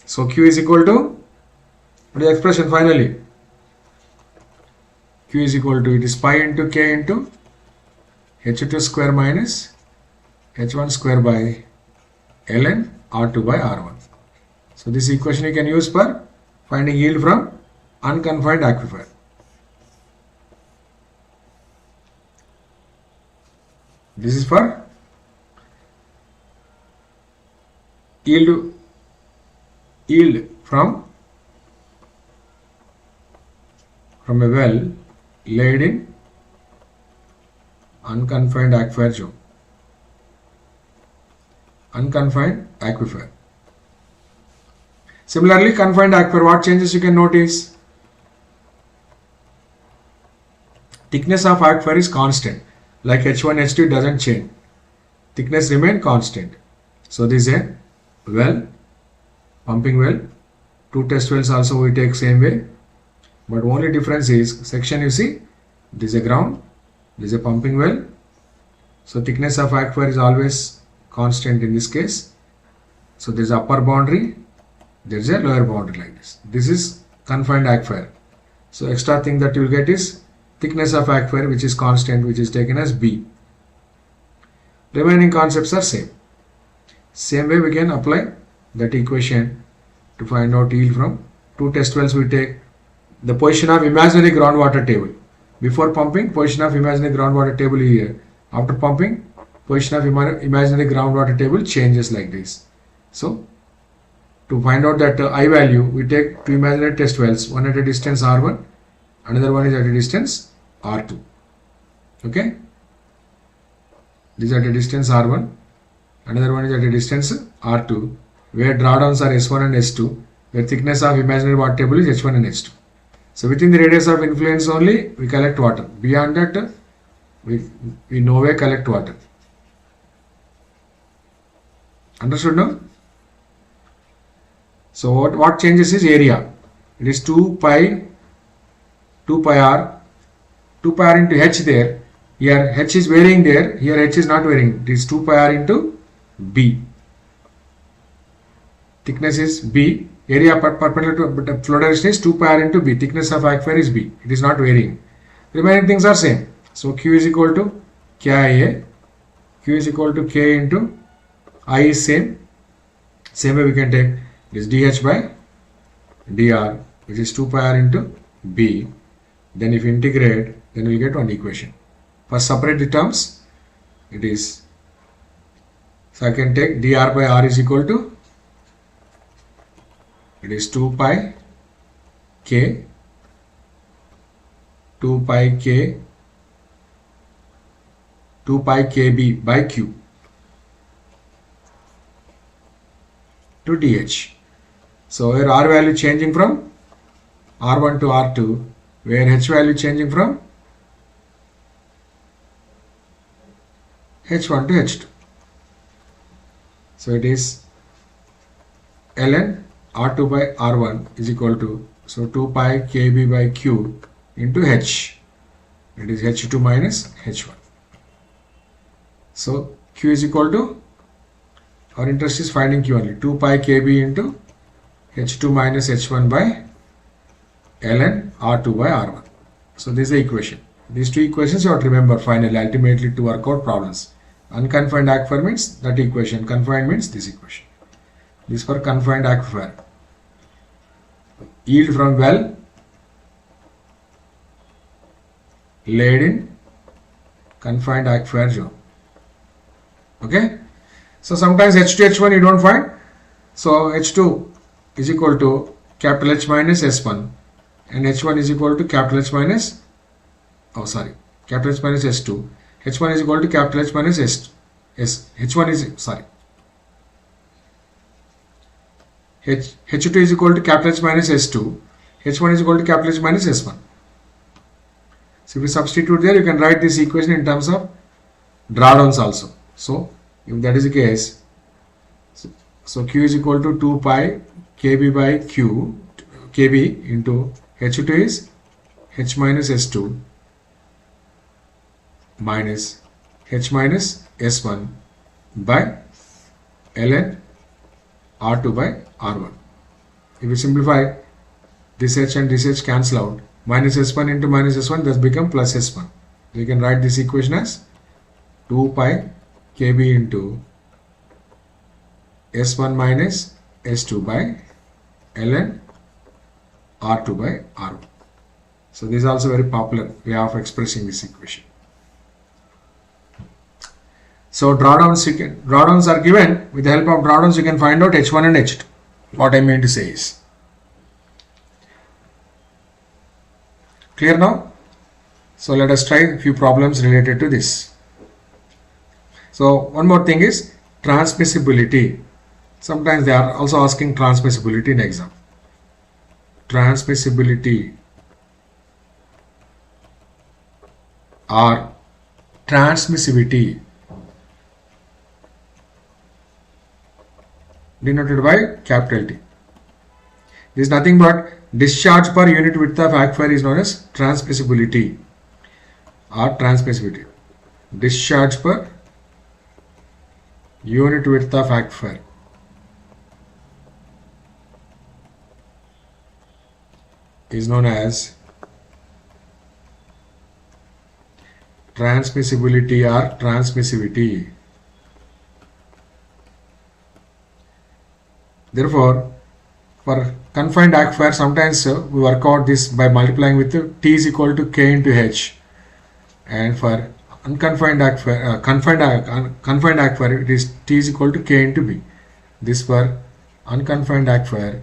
Speaker 1: So Q is equal to, what is the expression finally? Q is equal to, it is pi into K into H2 square minus H1 square by ln R2 by R1. So this equation you can use for finding yield from unconfined aquifer. This is for yield from a well laid in unconfined aquifer zone. Unconfined aquifer. Similarly, confined aquifer, what changes you can notice? Thickness of aquifer is constant. Like H1, H2 doesn't change. Thickness remain constant. So this is a well, pumping well. 2 test wells also we take same way. But only difference is section you see, this is a ground, this is a pumping well. So thickness of aquifer is always constant in this case. So there is upper boundary, there is a lower boundary like this. This is confined aquifer. So extra thing that you will get is thickness of aquifer, which is constant, which is taken as B. Remaining concepts are same. Same way we can apply that equation to find out yield from 2 test wells. We take the position of imaginary groundwater table. Before pumping, position of imaginary groundwater table here. After pumping, position of imaginary groundwater table changes like this. So to find out that I value, we take 2 imaginary test wells, one at a distance R1, another one is at a distance R2. Okay, this is at a distance R1, another one is at a distance R2, where drawdowns are S1 and S2, where thickness of imaginary water table is H1 and H2. So within the radius of influence only we collect water. Beyond that we no way collect water. Understood now? So what changes is area. It is 2 pi r into h there. Here h is varying there. Here h is not varying. It is 2 pi r into b. Thickness is b. Area perpendicular to flow direction is 2 pi r into b. Thickness of aquifer is b. It is not varying. Remaining things are same. So q is equal to kia. Q is equal to k into I is same. Same way we can take this dh by dr, which is 2 pi r into b. Then if you integrate, then we will get one equation. First separate the terms. It is, so I can take dr by r is equal to, it is 2 pi k 2 pi kb by q to dh. So where r value changing from r1 to r2, where h value changing from h1 to h2. So it is ln r2 by r1 is equal to, so 2 pi kb by q into h. It is h2 minus h1. So q is equal to, our interest is finding q only, 2 pi kb into h2 minus h1 by ln r2 by r1. So this is the equation. These two equations you have to remember finally, ultimately, to work out problems. Unconfined aquifer means that equation, confined means this equation. This for confined aquifer. Yield from well laid in confined aquifer zone. Okay? So sometimes H2, H1 you don't find. So H2 is equal to capital H minus S1 and H1 is equal to capital H minus, capital H minus S2. H1 is equal to capital H minus H1 is, H2 is equal to capital H minus S2. H1 is equal to capital H minus S1. So if you substitute there, you can write this equation in terms of drawdowns also. So if that is the case, so Q is equal to 2 pi kb by q, kb into H2 is H minus S2 minus H minus S1 by ln R2 by R1. If you simplify, this H and this H cancel out. Minus S1 into minus S1 thus become plus S1. You can write this equation as 2 pi kb into S1 minus S2 by ln R2 by R1. So this is also very popular way of expressing this equation. So drawdowns are given. With the help of drawdowns you can find out H1 and H2. What I mean to say is, clear now? So let us try a few problems related to this. So one more thing is transmissibility. Sometimes they are also asking transmissibility in exam. Transmissibility or transmissivity denoted by capital T. This is nothing but discharge per unit width of aquifer is known as transmissibility or transmissivity. Discharge per unit width of aquifer is known as transmissibility or transmissivity. Therefore, for confined aquifer, sometimes we work out this by multiplying with T is equal to K into H, and for unconfined aquifer, confined aquifer, it is T is equal to K into B. This for unconfined aquifer.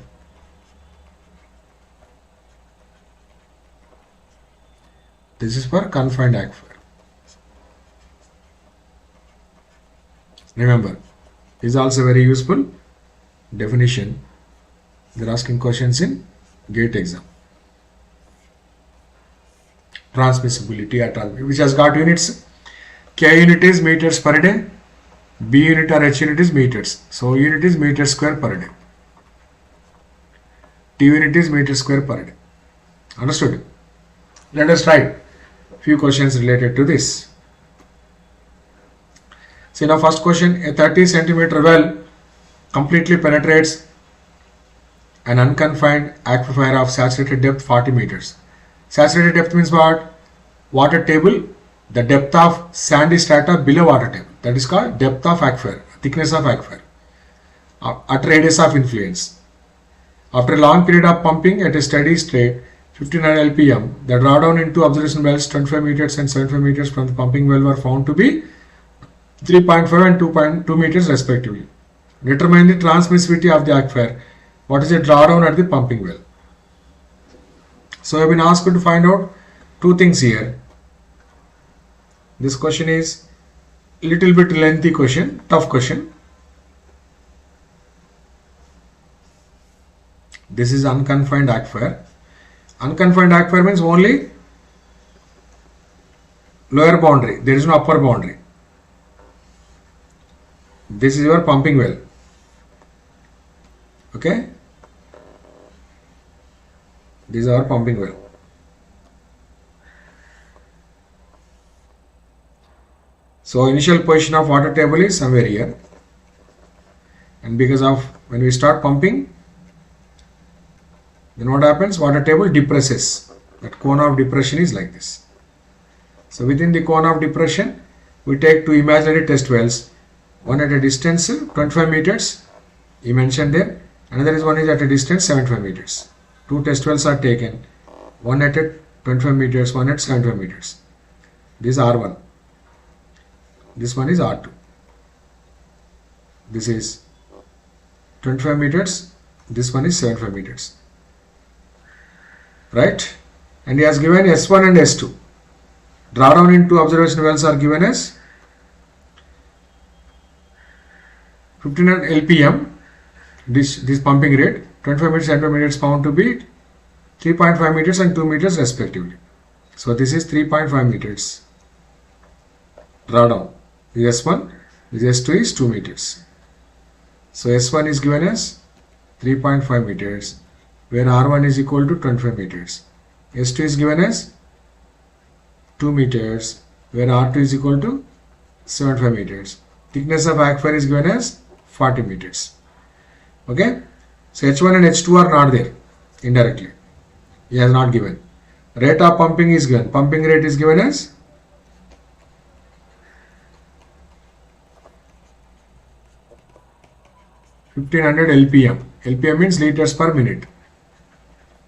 Speaker 1: This is for confined aquifer. Remember, this is also very useful definition. They're asking questions in GATE exam. Transmissibility or transmissibility, which has got units. K unit is meters per day. B unit or H unit is meters. So unit is meter square per day. T unit is meter square per day. Understood? Let us try few questions related to this. See now, first question, a 30 centimeter well completely penetrates an unconfined aquifer of saturated depth 40 meters. Saturated depth means what? Water table, the depth of sandy strata below water table. That is called depth of aquifer, thickness of aquifer, at radius of influence. After a long period of pumping at a steady state, 1500 LPM, the drawdown into observation wells 25 meters and 75 meters from the pumping well were found to be 3.5 and 2.2 meters respectively. Determine the transmissivity of the aquifer. What is the drawdown at the pumping well? So I have been asked to find out two things here. This question is little bit lengthy question, tough question. This is unconfined aquifer. Unconfined aquifer means only lower boundary. There is no upper boundary. This is your pumping well. Okay. This is our pumping well. So initial position of water table is somewhere here. And because of when we start pumping, then what happens? Water table depresses. That cone of depression is like this. So within the cone of depression, we take two imaginary test wells. One at a distance 25 meters, he mentioned there. Another one is at a distance 75 meters. Two test wells are taken. One at 25 meters, one at 75 meters. This is R1. This one is R2. This is 25 meters. This one is 75 meters. Right? And he has given S1 and S2. Drawdown into observation wells are given as 1500 LPM. This pumping rate. 25 meters, 75 meters found to be 3.5 meters and 2 meters respectively. So this is 3.5 meters. Drawdown. This S1, this S2 is 2 meters. So S1 is given as 3.5 meters, where R1 is equal to 25 meters. S2 is given as 2 meters, where R2 is equal to 75 meters. Thickness of aquifer is given as 40 meters. Okay. So H1 and H2 are not there indirectly. He has not given. Rate of pumping is given. Pumping rate is given as 1500 LPM. LPM means liters per minute.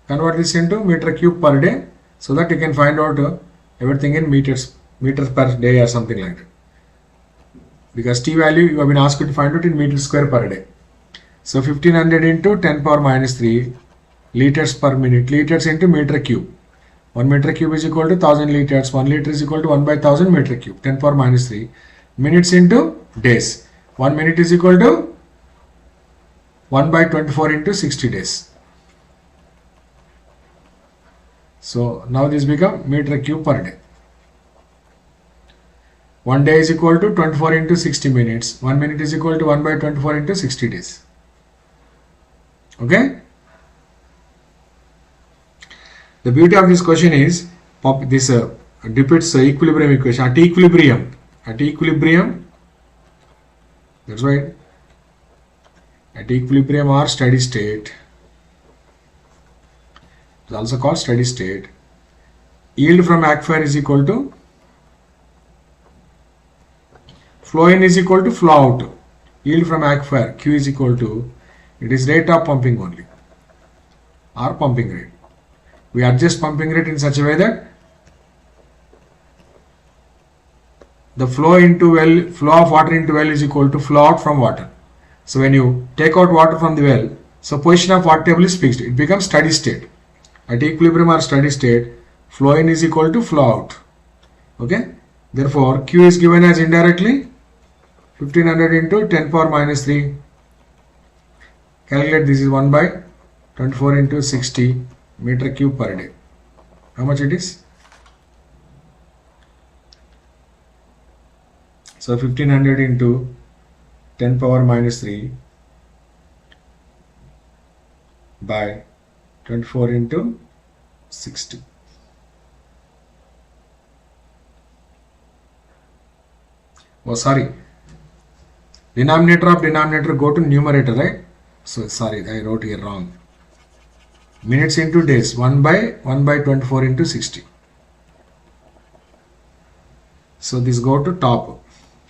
Speaker 1: Convert this into meter cube per day so that you can find out everything in meters per day or something like that. Because T value you have been asked to find out in meters square per day. So 1500 into 10 power minus 3 liters per minute. Liters into meter cube. 1 meter cube is equal to 1000 liters. 1 liter is equal to 1 by 1000 meter cube. 10 power minus 3. Minutes into days. 1 minute is equal to 1 by 24 into 60 days. So now this become meter cube per day. 1 day is equal to 24 into 60 minutes. 1 minute is equal to 1 by 24 into 60 days. Okay. The beauty of this question is this depicts equilibrium equation. At equilibrium, that's why at equilibrium or steady state, it's also called steady state, yield from aquifer is equal to flow in is equal to flow out. Yield from aquifer Q is equal to, it is rate of pumping only or pumping rate. We adjust pumping rate in such a way that the flow of water into well is equal to flow out from water. So when you take out water from the well, so position of water table is fixed. It becomes steady state. At equilibrium or steady state, flow in is equal to flow out. Okay. Therefore, Q is given as indirectly 1500 into 10 power minus 3. Calculate, this is 1 by 24 into 60 meter cube per day. How much it is? So 1500 into 10 power minus 3 by 24 into 60. Oh, sorry. Denominator of denominator go to numerator, right? So sorry, I wrote here wrong. Minutes into days, 1 by 24 into 60. So this go to top.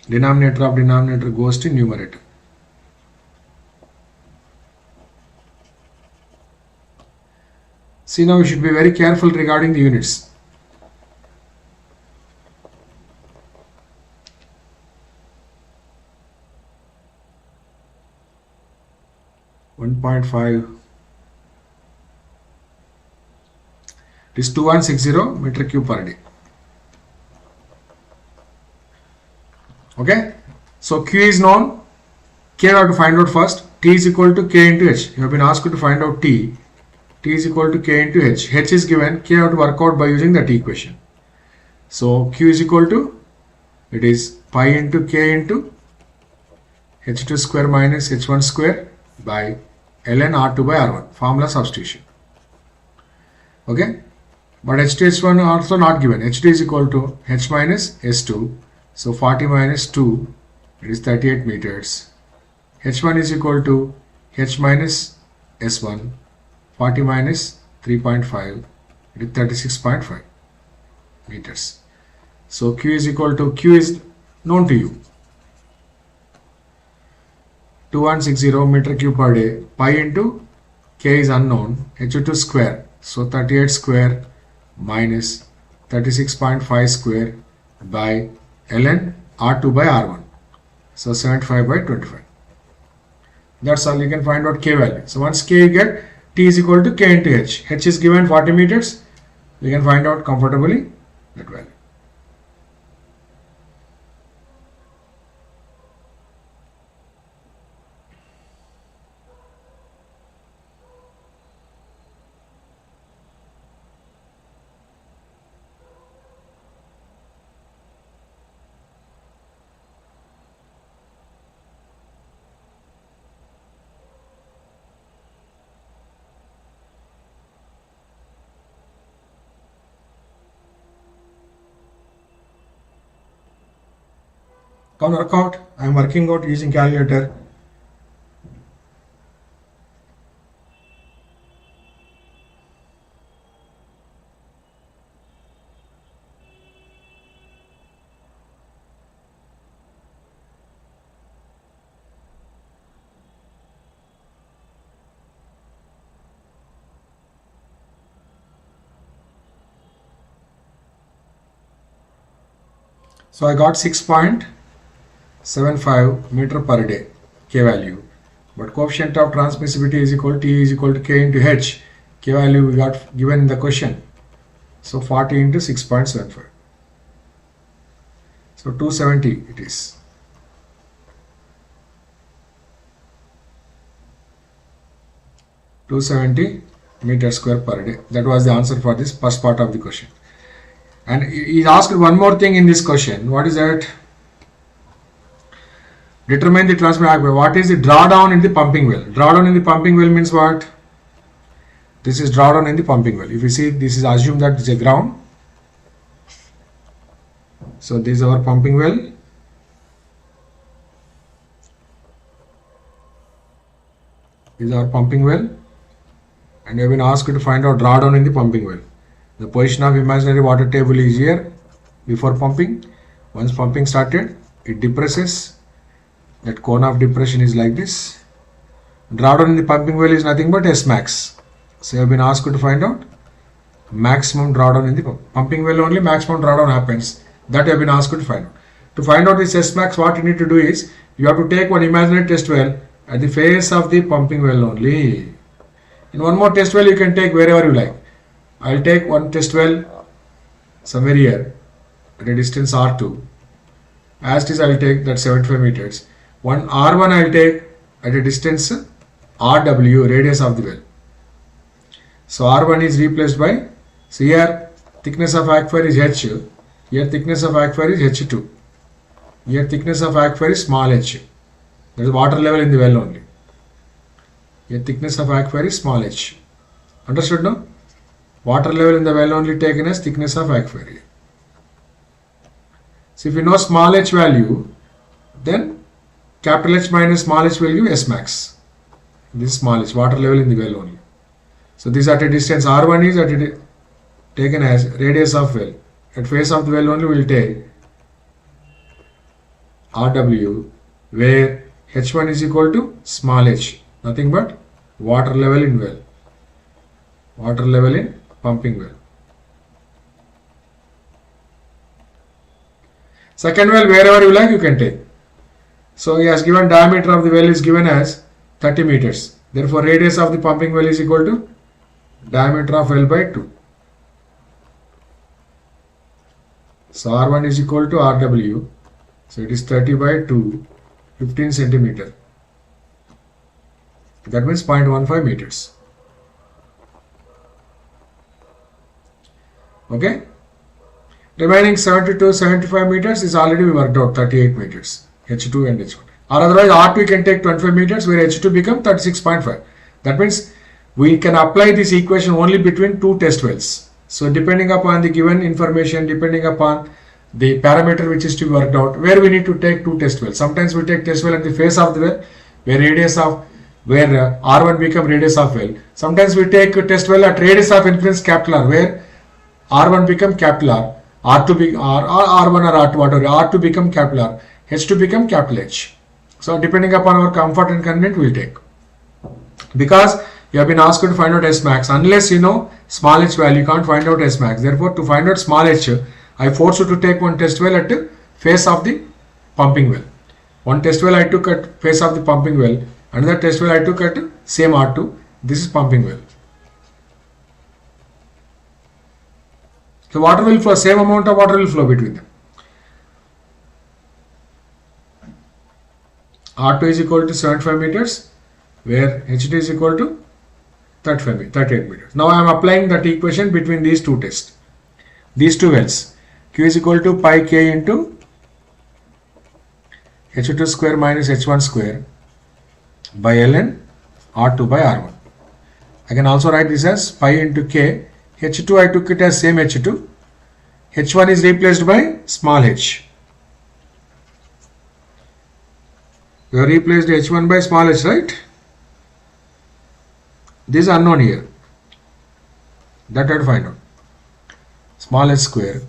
Speaker 1: Denominator of denominator goes to numerator. See, now we should be very careful regarding the units. .5. It is 2160 meter cube per day. Okay. So Q is known. K we have to find out first. T is equal to K into H. You have been asked to find out T. T is equal to K into H. H is given. K have to work out by using the T equation. So Q is equal to, it is pi into K into H2 square minus H1 square by ln R2 by R1. Formula substitution. Okay. But H2 H1 also not given. H2 is equal to H minus S2. So 40 minus 2, it is 38 meters. H1 is equal to H minus S1. 40 minus 3.5, it is 36.5 meters. So Q is equal to, Q is known to you. 2160 meter cube per day. Pi into K is unknown. H2 square. So 38 square minus 36.5 square by ln R2 by R1. So 75 by 25. That's all. You can find out K value. So once K you get, T is equal to K into H. H is given 40 meters. We can find out comfortably that value. Come work out. I am working out using calculator. So I got 6.75 meter per day K value, but coefficient of transmissibility is equal to T is equal to K into H. K value we got given in the question. So 40 into 6.75. So 270 it is. .270 meter square per day. That was the answer for this first part of the question. And he asked one more thing in this question. What is that? Determine the transmission. What is the drawdown in the pumping well? Drawdown in the pumping well means what? This is drawdown in the pumping well. If you see, this is assume that it's a ground. So this is our pumping well. This is our pumping well. And you have been asked to find out drawdown in the pumping well. The position of imaginary water table is here before pumping. Once pumping started, it depresses. That cone of depression is like this. Drawdown in the pumping well is nothing but S max. So you have been asked to find out maximum drawdown in the pumping well. Only maximum drawdown happens. That you have been asked to find out. To find out this S max, what you need to do is you have to take one imaginary test well at the face of the pumping well only. In one more test well you can take wherever you like. I will take one test well somewhere here at a distance R2. As it is, I will take that 75 meters. One R1 I will take at a distance RW, radius of the well. So R1 is replaced by, so here thickness of aquifer is H, here thickness of aquifer is H2, here thickness of aquifer is small h, that is water level in the well only. Here thickness of aquifer is small h. Understood now? Water level in the well only taken as thickness of aquifer. So if you know small h value, then capital H minus small h will give S max. This is small h, water level in the well only. So this at a distance R1 is taken as radius of well. At face of the well only we will take RW, where H1 is equal to small h, nothing but water level in well, water level in pumping well. Second well, wherever you like you can take. So he has given diameter of the well is given as 30 meters. Therefore radius of the pumping well is equal to diameter of well by 2. So R1 is equal to RW. So it is 30 by 2, 15 centimeter. That means 0.15 meters. Okay. Remaining 75 meters is already worked out, 38 meters. H2 and H1. Or otherwise R2 can take 25 meters where H2 become 36.5. That means we can apply this equation only between two test wells. So depending upon the given information, depending upon the parameter which is to be worked out, where we need to take two test wells. Sometimes we take test well at the face of the well, where radius of R1 become radius of well. Sometimes we take a test well at radius of influence capital R, where R1 become capital R, R2 be R1 or R2 whatever, R2 become capital R, H2 become capital H. So depending upon our comfort and convenience we will take. Because you have been asked to find out S max, unless you know small h value you can't find out S max. Therefore to find out small h, I force you to take one test well at the face of the pumping well. One test well I took at face of the pumping well, another test well I took at same R2. This is pumping well. So water will flow, same amount of water will flow between them. R2 is equal to 75 meters, where H2 is equal to 38 meters. Now I am applying that equation between these two tests, these two wells. Q is equal to pi k into H2 square minus H1 square by ln R2 by R1. I can also write this as pi into k. H2 I took it as same H2. H1 is replaced by small h. We have replaced H1 by small h, right? This is unknown here. That I have to find out. Small h square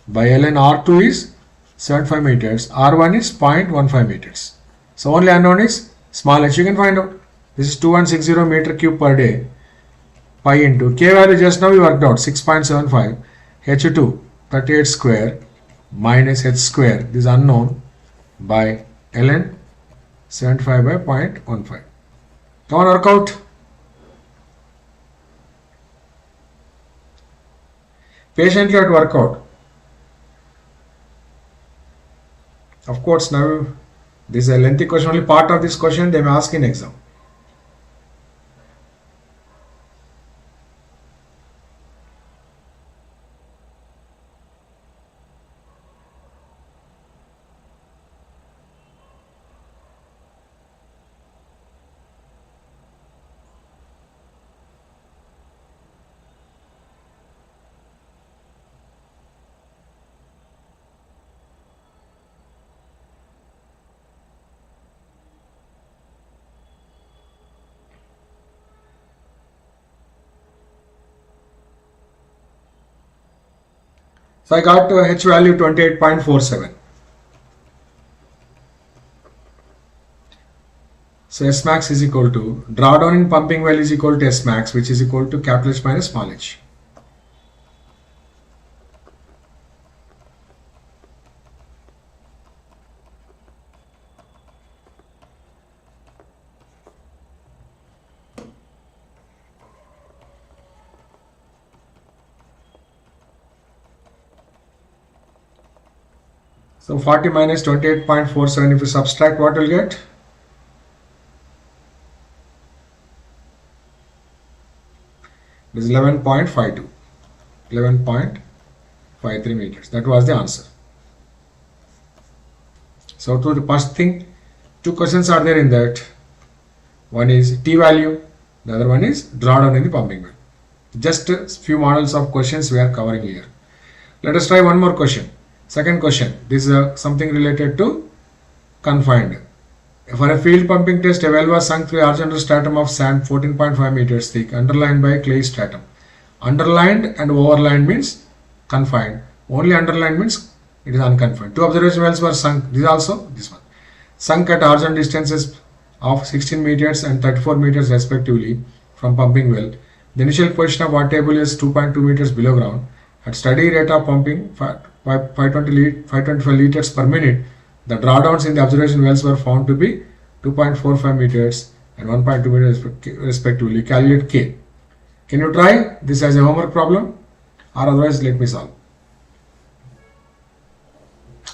Speaker 1: by ln R2 is 75 meters. R1 is 0.15 meters. So only unknown is small h. You can find out. This is 2160 meter cube per day. Pi into k value just now we worked out 6.75. H2 38 square minus h square, this is unknown, by ln 75 by 0.15. Come on, work out. Patiently at work out. Of course, now this is a lengthy question, only part of this question they may ask in exam. So I got H value 28.47. So S max is equal to, drawdown in pumping well is equal to S max, which is equal to capital H minus small h. So 40 minus 28.47, if you subtract, what will get? It is 11.52. 11.53 meters. That was the answer. So to the first thing, two questions are there in that. One is T value, the other one is drawdown in the pumping well. Just a few models of questions we are covering here. Let us try one more question. Second question. This is something related to confined. For a field pumping test, a well was sunk through a horizontal stratum of sand 14.5 meters thick, underlined by a clay stratum. Underlined and overlined means confined. Only underlined means it is unconfined. Two observation wells were sunk. This is also this one. Sunk at horizontal distances of 16 meters and 34 meters respectively from pumping well. The initial position of water table is 2.2 meters below ground. At steady rate of pumping 525 liters per minute, the drawdowns in the observation wells were found to be 2.45 meters and 1.2 meters respectively. Calculate K. Can you try this as a homework problem, or otherwise let me solve.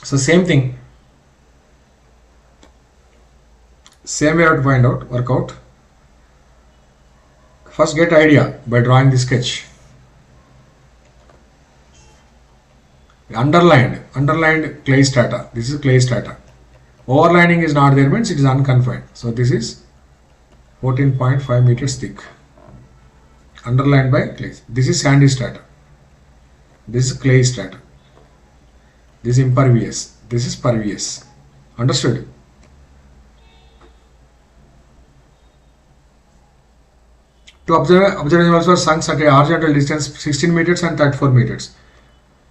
Speaker 1: So same thing. Same way you have to find out, work out. First get idea by drawing the sketch. Underlined clay strata. This is clay strata. Overlining is not there, means it is unconfined. So this is 14.5 meters thick. Underlined by clay. This is sandy strata. This is clay strata. This is impervious. This is pervious. Understood? Two observation wells were sunk at a horizontal distance 16 meters and 34 meters.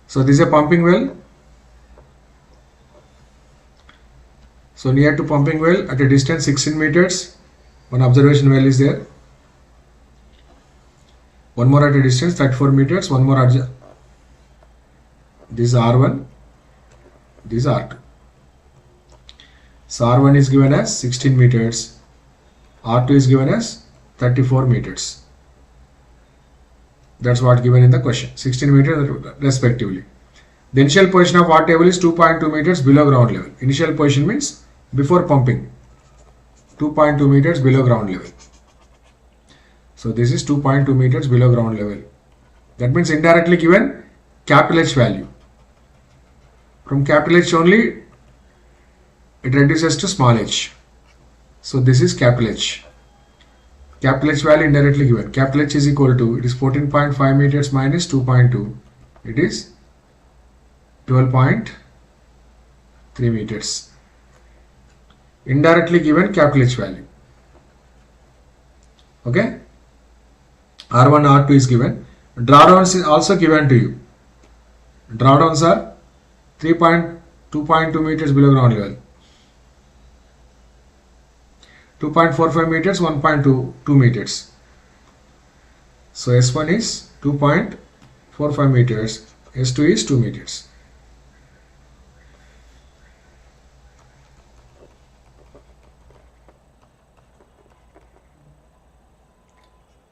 Speaker 1: So this is a pumping well. So near to pumping well at a distance 16 meters, one observation well is there. One more at a distance 34 meters, one more at this is R1, this is R2. So R1 is given as 16 meters, R2 is given as 34 meters. That's what given in the question. 16 meters respectively. The initial position of water table is 2.2 meters below ground level. Initial position means before pumping. 2.2 meters below ground level. So this is 2.2 meters below ground level. That means indirectly given capital H value. From capital H only it reduces to small h. So this is capital H. Capital H value indirectly given. Capital H is equal to, it is 14.5 meters minus 2.2. It is 12.3 meters. Indirectly given capital H value. Okay. R1, R2 is given. Drawdowns is also given to you. Drawdowns are 2.2 meters below ground level. 2.45 meters, 1.2 meters. So S1 is 2.45 meters, S2 is 2 meters.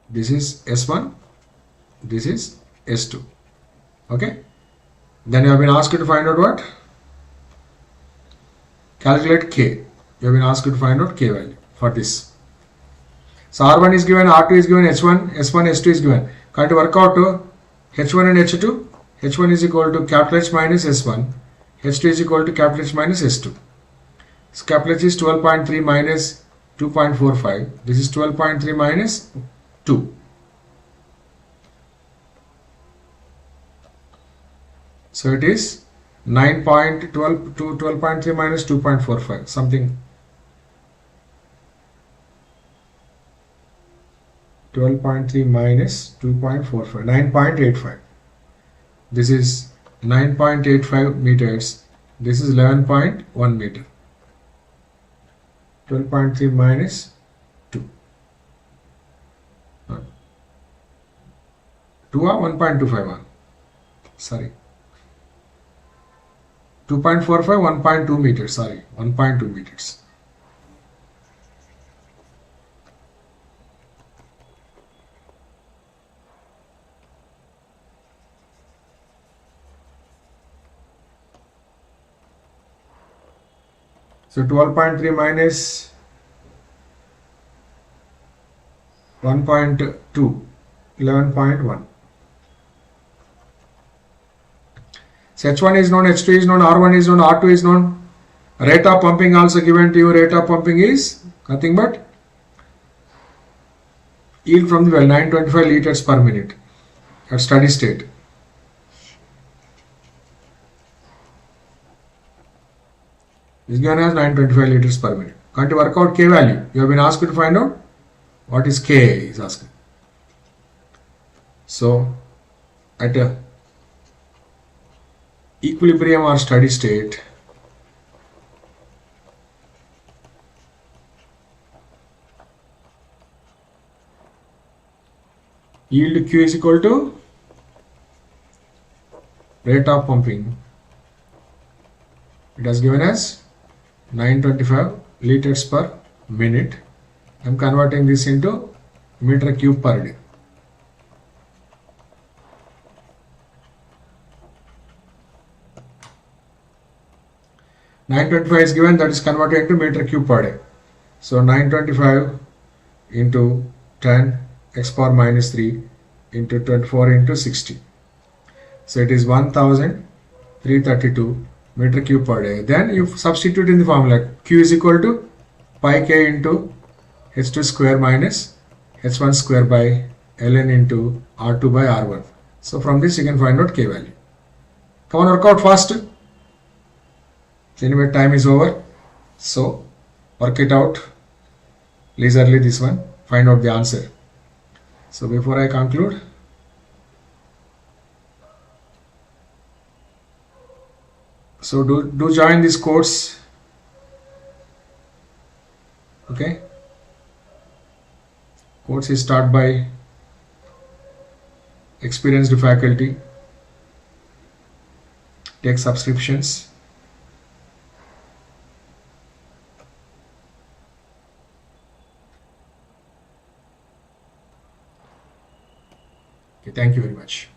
Speaker 1: This is S1, this is S2. Okay. Then you have been asked to find out what? Calculate K. You have been asked to find out K value for this. So R1 is given, R2 is given, H1, S1, S2 is given. Can you work out H1 and H2? H1 is equal to capital H minus S1. H2 is equal to capital H minus S2. So capital H is 12.3 minus 2.45. This is 12.3 minus 2. So it is 9.12 to 12.3 minus 2.45, something 12.3 minus 2.45, 9.85. This is 9.85 meters. This is 11.1 meter. 12.3 minus 2. 2 or 1.251? Sorry. 2.45, 1.2 meters. Sorry, 1.2 meters. So 12.3 minus 1.2. 11.1. So H1 is known, H2 is known, R1 is known, R2 is known. Rate of pumping also given to you. Rate of pumping is nothing but yield from the well 925 liters per minute at steady state. Is given as 925 liters per minute. Can't you work out K value? You have been asked to find out what is K is asking. So at a equilibrium or steady state, yield Q is equal to rate of pumping. It has given as 925 liters per minute. I am converting this into meter cube per day. (925) is given, that is converted into meter cube per day. So 925 into 10 x power minus 3 into 24 into 60. So it is 1332 meter cube per day. Then you substitute in the formula Q is equal to pi k into H2 square minus H1 square by ln into R2 by R1. So from this you can find out K value. Come on, work out fast. Anyway, time is over. So work it out leisurely, this one. Find out the answer. So before I conclude, so do join this course. Okay. Course is taught by experienced faculty. Take subscriptions. Okay, thank you very much.